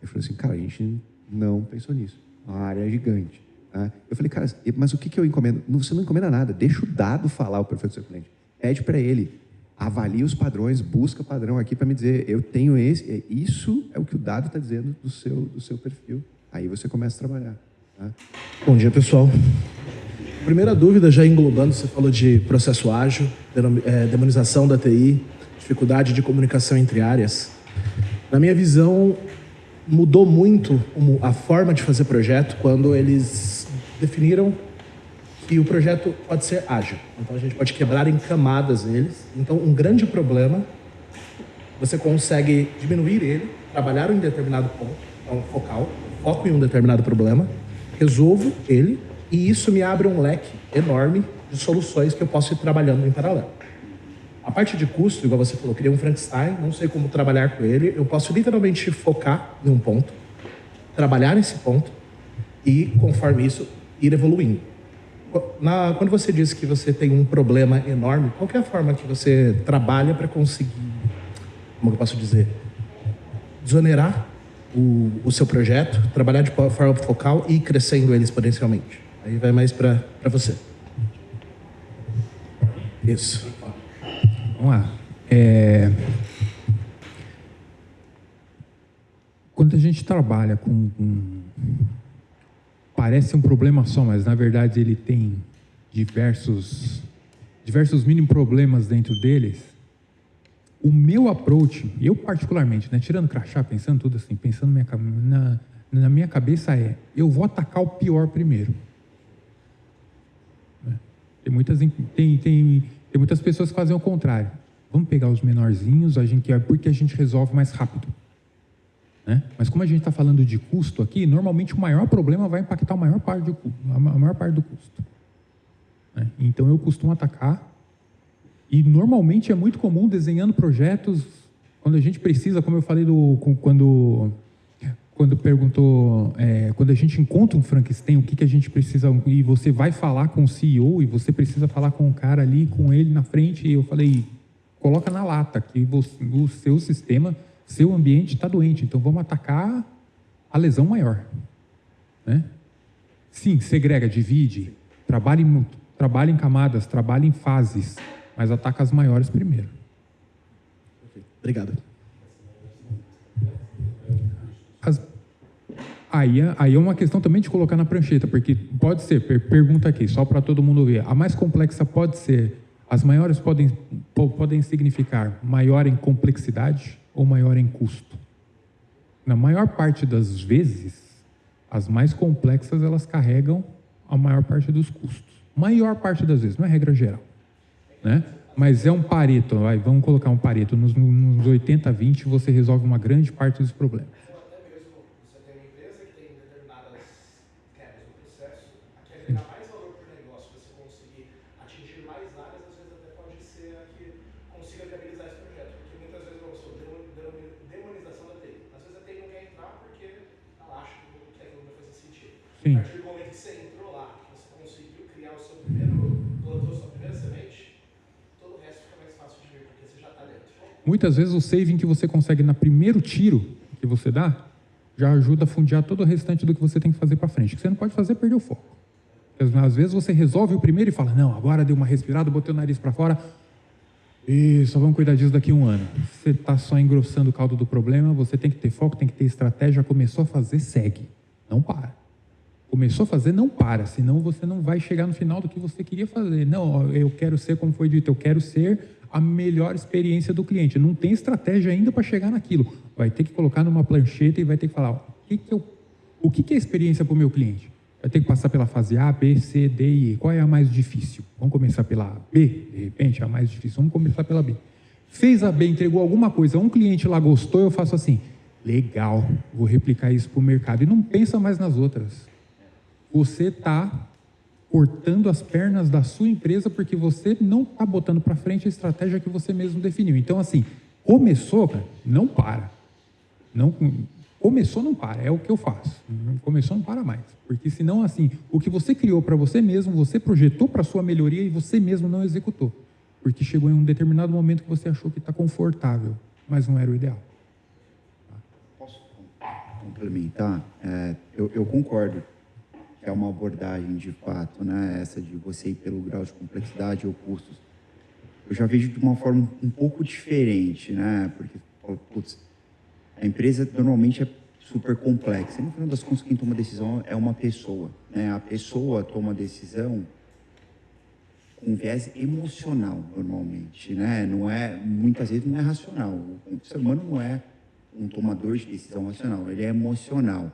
Eu falei assim, cara, a gente não pensou nisso. A área é gigante. Tá? Eu falei, cara, mas o que eu encomendo? Você não encomenda nada, deixa o dado falar o perfil do seu cliente. Pede para ele, avalie os padrões, busca padrão aqui para me dizer, eu tenho esse, isso é o que o dado está dizendo do seu perfil. Aí você começa a trabalhar. Tá? Bom dia, pessoal. Primeira dúvida, já englobando, você falou de processo ágil, demonização da TI, dificuldade de comunicação entre áreas. Na minha visão, mudou muito a forma de fazer projeto quando eles definiram que o projeto pode ser ágil. Então, a gente pode quebrar em camadas eles. Então, um grande problema, você consegue diminuir ele, trabalhar em determinado ponto, então foco em um determinado problema, resolvo ele, e isso me abre um leque enorme de soluções que eu posso ir trabalhando em paralelo. A parte de custo, igual você falou, criei um Frankenstein, não sei como trabalhar com ele, eu posso literalmente focar em um ponto, trabalhar nesse ponto e, conforme isso, ir evoluindo. Quando você diz que você tem um problema enorme, qual que é a forma que você trabalha para conseguir, como eu posso dizer, desonerar o seu projeto, trabalhar de forma focal e ir crescendo ele exponencialmente? Aí vai mais para você. Isso. Vamos lá. Quando a gente trabalha com parece um problema só, mas na verdade ele tem diversos mini problemas dentro deles. O meu approach, eu particularmente, né, tirando crachá, pensando tudo assim, pensando na minha cabeça eu vou atacar o pior primeiro. Tem muitas pessoas que fazem o contrário. Vamos pegar os menorzinhos, porque a gente resolve mais rápido. Né? Mas como a gente está falando de custo aqui, normalmente o maior problema vai impactar a maior parte do custo. Né? Então eu costumo atacar, e normalmente é muito comum desenhando projetos, quando a gente precisa, como eu falei quando perguntou, quando a gente encontra um Frankenstein, o que a gente precisa, e você vai falar com o CEO, e você precisa falar com o cara ali, com ele na frente, e eu falei, coloca na lata, que o seu sistema, seu ambiente está doente, então vamos atacar a lesão maior. Né? Sim, segrega, divide, trabalha em camadas, trabalha em fases, mas ataca as maiores primeiro. Obrigado. Aí é uma questão também de colocar na prancheta, porque pode ser, pergunta aqui, só para todo mundo ver, a mais complexa pode ser, as maiores podem significar maior em complexidade ou maior em custo. Na maior parte das vezes, as mais complexas, elas carregam a maior parte dos custos. Maior parte das vezes, não é regra geral, né? Mas é um Pareto, vamos colocar um Pareto, nos 80-20 você resolve uma grande parte dos problemas. Sim. A partir do momento que você entrou lá, que você conseguiu criar o seu primeiro, plantou sua primeira semente, todo o resto fica mais fácil de ver, porque você já está dentro. Muitas vezes o saving que você consegue no primeiro tiro que você dá, já ajuda a fundear todo o restante do que você tem que fazer para frente. O que você não pode fazer é perder o foco. Porque, às vezes você resolve o primeiro e fala, não, agora deu uma respirada, botei o nariz para fora, e só vamos cuidar disso daqui a 1 ano. Você está só engrossando o caldo do problema, você tem que ter foco, tem que ter estratégia, começou a fazer, segue. Não para. Começou a fazer, não para, senão você não vai chegar no final do que você queria fazer. Não, eu quero ser, como foi dito, eu quero ser a melhor experiência do cliente. Não tem estratégia ainda para chegar naquilo. Vai ter que colocar numa plancheta e vai ter que falar, o que é experiência para o meu cliente? Vai ter que passar pela fase A, B, C, D e E. Qual é a mais difícil? Vamos começar pela B, de repente, a mais difícil. Vamos começar pela B. Fez a B, entregou alguma coisa, um cliente lá gostou, eu faço assim, legal, vou replicar isso para o mercado. E não pensa mais nas outras. Você está cortando as pernas da sua empresa porque você não está botando para frente a estratégia que você mesmo definiu. Então, assim, começou, cara, não para. Não, começou, não para. É o que eu faço. Começou, não para mais. Porque senão, assim, o que você criou para você mesmo, você projetou para a sua melhoria e você mesmo não executou. Porque chegou em um determinado momento que você achou que está confortável, mas não era o ideal. Posso complementar? Eu concordo. É uma abordagem de fato, né? Essa de você ir pelo grau de complexidade ou custos. Eu já vejo de uma forma um pouco diferente, né? Porque, putz, a empresa normalmente é super complexa. E no final das contas, quem toma decisão é uma pessoa, né? A pessoa toma decisão com viés emocional, normalmente, né? Não é, muitas vezes não é racional. O ser humano não é um tomador de decisão racional, ele é emocional.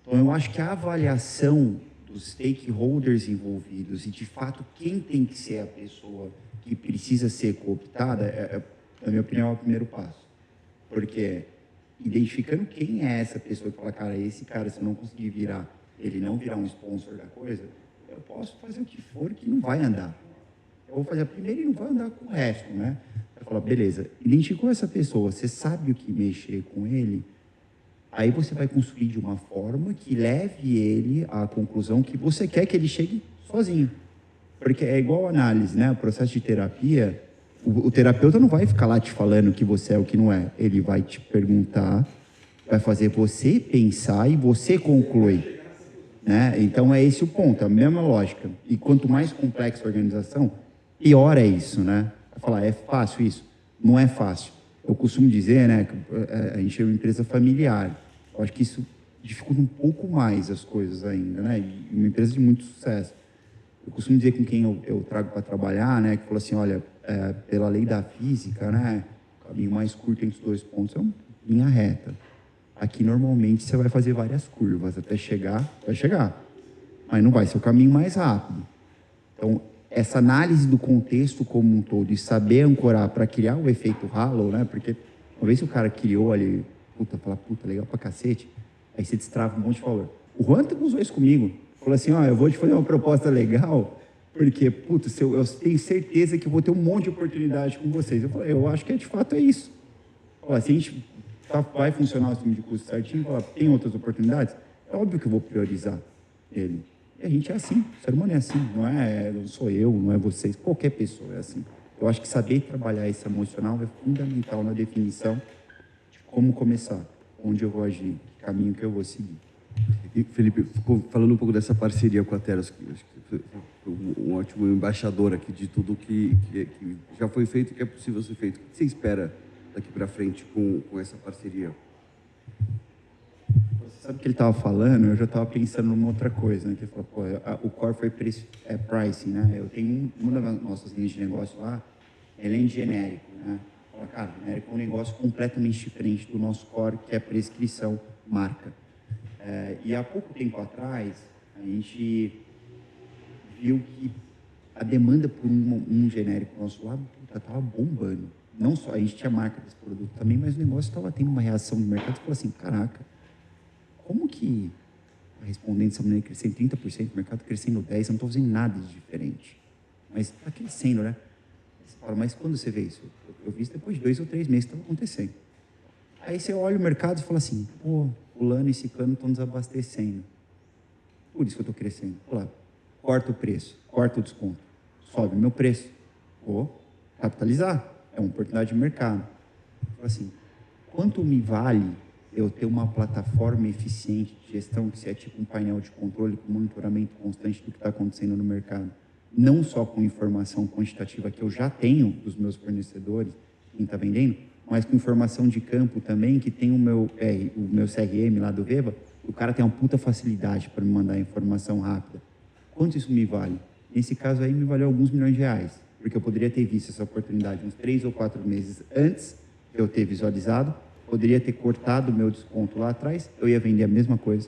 Então, eu acho que a avaliação dos stakeholders envolvidos e, de fato, quem tem que ser a pessoa que precisa ser cooptada, na minha opinião, é o primeiro passo. Porque identificando quem é essa pessoa que fala, cara, esse cara, se eu não conseguir virar, ele não virar um sponsor da coisa, eu posso fazer o que for que não vai andar. Eu vou fazer a primeira e não vai andar com o resto, né? Eu falo, beleza, identificou essa pessoa, você sabe o que mexer com ele, aí você vai construir de uma forma que leve ele à conclusão que você quer que ele chegue sozinho. Porque é igual a análise, né? O processo de terapia, o terapeuta não vai ficar lá te falando que você é o que não é. Ele vai te perguntar, vai fazer você pensar e você concluir. Né? Então é esse o ponto, a mesma lógica. E quanto mais complexa a organização, pior é isso, né? Vai falar, é fácil isso? Não é fácil. Eu costumo dizer, né, que a gente é uma empresa familiar. Eu acho que isso dificulta um pouco mais as coisas ainda, né? E uma empresa de muito sucesso. Eu costumo dizer com quem eu trago para trabalhar, né, que falou assim, olha, pela lei da física, né, o caminho mais curto entre os 2 pontos é uma linha reta. Aqui, normalmente, você vai fazer várias curvas até chegar, vai chegar. Mas não vai ser o caminho mais rápido. Então, essa análise do contexto como um todo e saber ancorar para criar o efeito halo, né? Porque uma vez que o cara criou ali, puta, legal pra cacete, aí você destrava um monte de valor. O Juan usou isso comigo. Falou assim, ó, eu vou te fazer uma proposta legal, porque, eu tenho certeza que eu vou ter um monte de oportunidade com vocês. Eu falei, eu acho que de fato é isso. Ó, se a gente vai funcionar o sistema de custo certinho, tem outras oportunidades, é óbvio que eu vou priorizar ele. E a gente é assim, o ser humano é assim, não sou eu, não é vocês, qualquer pessoa é assim. Eu acho que saber trabalhar esse emocional é fundamental na definição de como começar, onde eu vou agir, que caminho que eu vou seguir. E, Felipe, falando um pouco dessa parceria com a Teros, que acho que foi um ótimo embaixador aqui de tudo que já foi feito e que é possível ser feito. O que você espera daqui para frente com essa parceria? Você sabe que ele estava falando, eu já estava pensando numa outra coisa, né? Que ele falou, pô, o core foi pricing, né? Eu tenho uma das nossas linhas de negócio lá, ela é em genérico, né? Fala, cara, genérico é um negócio completamente diferente do nosso core, que é prescrição, marca. E há pouco tempo atrás, a gente viu que a demanda por um genérico nosso lá estava bombando. Não só a gente tinha marca desse produto também, mas o negócio estava tendo uma reação do mercado que falou assim, caraca, como que respondendo dessa maneira, crescendo 30%, o mercado crescendo 10%, eu não estou fazendo nada de diferente. Mas está crescendo, né? Você fala, mas quando você vê isso? Eu vi isso depois de 2 ou 3 meses que estava acontecendo. Aí você olha o mercado e fala assim, pô, fulano e ciclano estão desabastecendo. Por isso que eu estou crescendo. Lá, corta o preço, corta o desconto, sobe o meu preço. Vou capitalizar. É uma oportunidade de mercado. Fala assim, quanto me vale eu ter uma plataforma eficiente de gestão, que é tipo um painel de controle com monitoramento constante do que está acontecendo no mercado? Não só com informação quantitativa que eu já tenho dos meus fornecedores, quem está vendendo, mas com informação de campo também, que tem o meu CRM lá do Veva, o cara tem uma puta facilidade para me mandar informação rápida. Quanto isso me vale? Nesse caso aí me valeu alguns milhões de reais, porque eu poderia ter visto essa oportunidade uns 3 ou 4 meses antes de eu ter visualizado, poderia ter cortado o meu desconto lá atrás, eu ia vender a mesma coisa.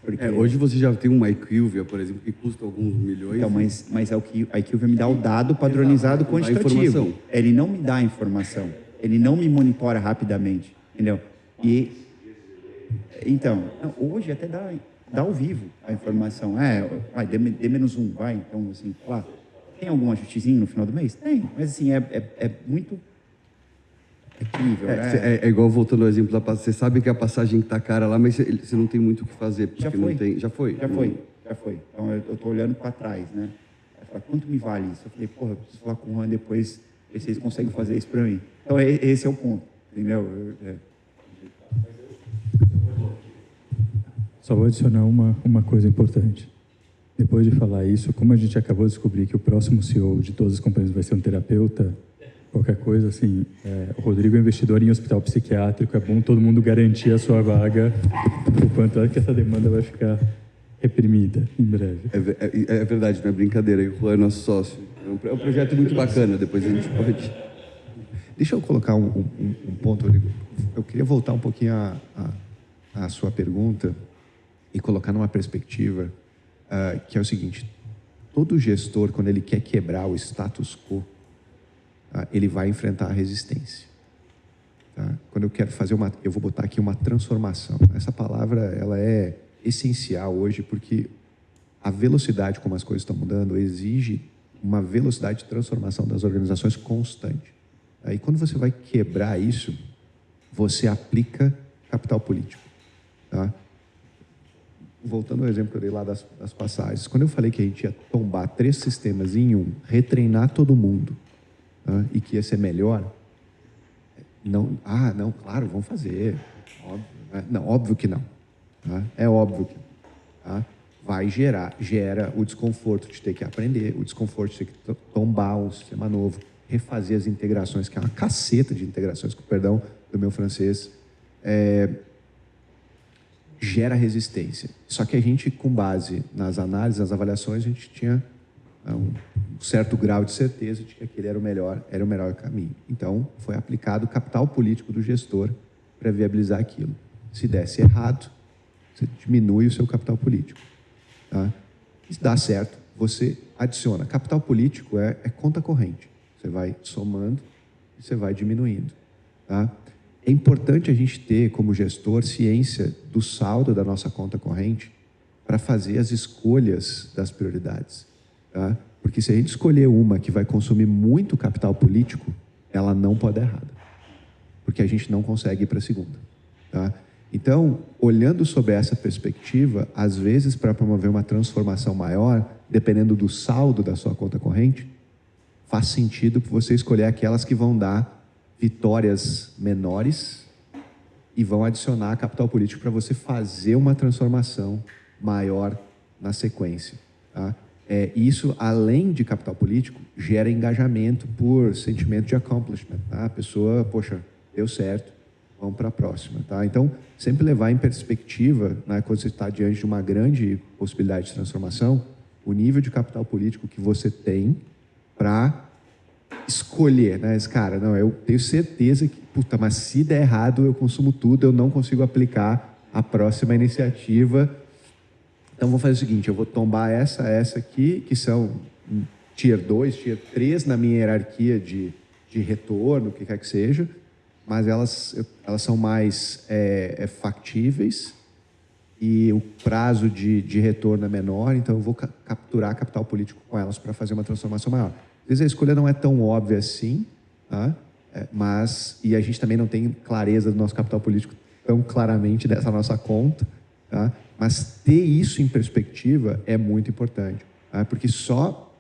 Porque... hoje você já tem uma IQVIA, por exemplo, que custa alguns milhões. Então, mas é o que a IQVIA me dá o dado padronizado quantitativo. Ele não me dá a informação. Ele não me monitora rapidamente, entendeu? E, então, hoje até dá ao vivo a informação. Vai, dê menos 1, vai. Então, assim, lá, tem algum ajustezinho no final do mês? Tem, mas assim, é muito incrível, né? É igual, voltando ao exemplo da passagem, você sabe que a passagem está cara lá, mas você não tem muito o que fazer, porque já foi. não tem... Já foi. Então, eu estou olhando para trás, né? Eu falei, quanto me vale isso? Eu falei, porra, eu preciso falar com o Juan depois, ver se eles conseguem fazer isso para mim. Então, esse é o ponto, entendeu? Só vou adicionar uma coisa importante. Depois de falar isso, como a gente acabou de descobrir que o próximo CEO de todas as companhias vai ser um terapeuta, qualquer coisa, assim, o Rodrigo é investidor em hospital psiquiátrico, é bom todo mundo garantir a sua vaga, o quanto é que essa demanda vai ficar reprimida em breve. É verdade, não é brincadeira, o Juan é nosso sócio. É um projeto muito bacana, depois a gente pode... Deixa eu colocar um ponto, Rodrigo. Eu queria voltar um pouquinho à sua pergunta e colocar numa perspectiva que é o seguinte: todo gestor, quando ele quer quebrar o status quo, ele vai enfrentar a resistência. Tá? Quando eu quero fazer eu vou botar aqui uma transformação. Essa palavra, ela é essencial hoje, porque a velocidade como as coisas estão mudando exige uma velocidade de transformação das organizações constante. Aí, quando você vai quebrar isso, você aplica capital político. Tá? Voltando ao exemplo que eu dei lá das passagens, quando eu falei que a gente ia tombar 3 sistemas em um, retreinar todo mundo, tá? E que ia ser melhor, não, claro, vamos fazer, óbvio, né? Não, óbvio que não, tá? É óbvio que não, tá? Gera o desconforto de ter que aprender, o desconforto de ter que tombar um sistema novo, refazer as integrações, que é uma caceta de integrações, com perdão do meu francês, gera resistência. Só que a gente, com base nas análises, nas avaliações, a gente tinha um certo grau de certeza de que aquele era o melhor caminho. Então, foi aplicado o capital político do gestor para viabilizar aquilo. Se desse errado, você diminui o seu capital político. Tá? Se dá certo, você adiciona. Capital político é conta corrente. Você vai somando e você vai diminuindo. Tá? É importante a gente ter, como gestor, ciência do saldo da nossa conta corrente para fazer as escolhas das prioridades. Tá? Porque se a gente escolher uma que vai consumir muito capital político, ela não pode dar errada. Porque a gente não consegue ir para a segunda. Tá? Então, olhando sob essa perspectiva, às vezes, para promover uma transformação maior, dependendo do saldo da sua conta corrente, faz sentido você escolher aquelas que vão dar vitórias menores e vão adicionar capital político para você fazer uma transformação maior na sequência. Tá? Isso, além de capital político, gera engajamento por sentimento de accomplishment. Tá? A pessoa, poxa, deu certo, vamos para a próxima. Tá? Então, sempre levar em perspectiva, né, quando você está diante de uma grande possibilidade de transformação, o nível de capital político que você tem para escolher, né? Esse cara, não, eu tenho certeza que, puta, mas se der errado, eu consumo tudo, eu não consigo aplicar a próxima iniciativa. Então, vou fazer o seguinte, eu vou tombar essa aqui, que são Tier 2, Tier 3 na minha hierarquia de retorno, o que quer que seja, mas elas são mais factíveis e o prazo de retorno é menor, então eu vou capturar capital político com elas para fazer uma transformação maior. Às vezes a escolha não é tão óbvia assim, tá? E a gente também não tem clareza do nosso capital político tão claramente dessa nossa conta, tá? Mas ter isso em perspectiva é muito importante, tá? Porque só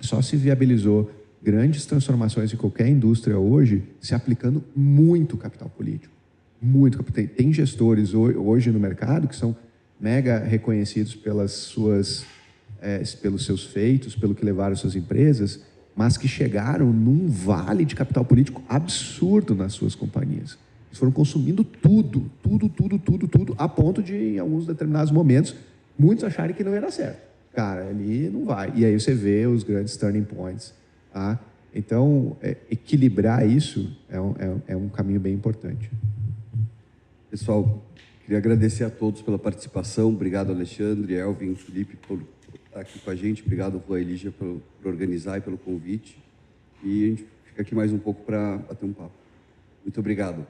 se viabilizou grandes transformações em qualquer indústria hoje se aplicando muito capital político. Muito. Tem gestores hoje no mercado que são mega reconhecidos pelos seus feitos, pelo que levaram suas empresas, mas que chegaram num vale de capital político absurdo nas suas companhias. Eles foram consumindo tudo, a ponto de, em alguns determinados momentos, muitos acharem que não ia dar certo. Cara, ali não vai. E aí você vê os grandes turning points. Tá? Então, equilibrar isso é um caminho bem importante. Pessoal, queria agradecer a todos pela participação. Obrigado, Alexandre, Elvin, Felipe, por estar aqui com a gente. Obrigado, Rua Elígia, por organizar e pelo convite. E a gente fica aqui mais um pouco para bater um papo. Muito obrigado.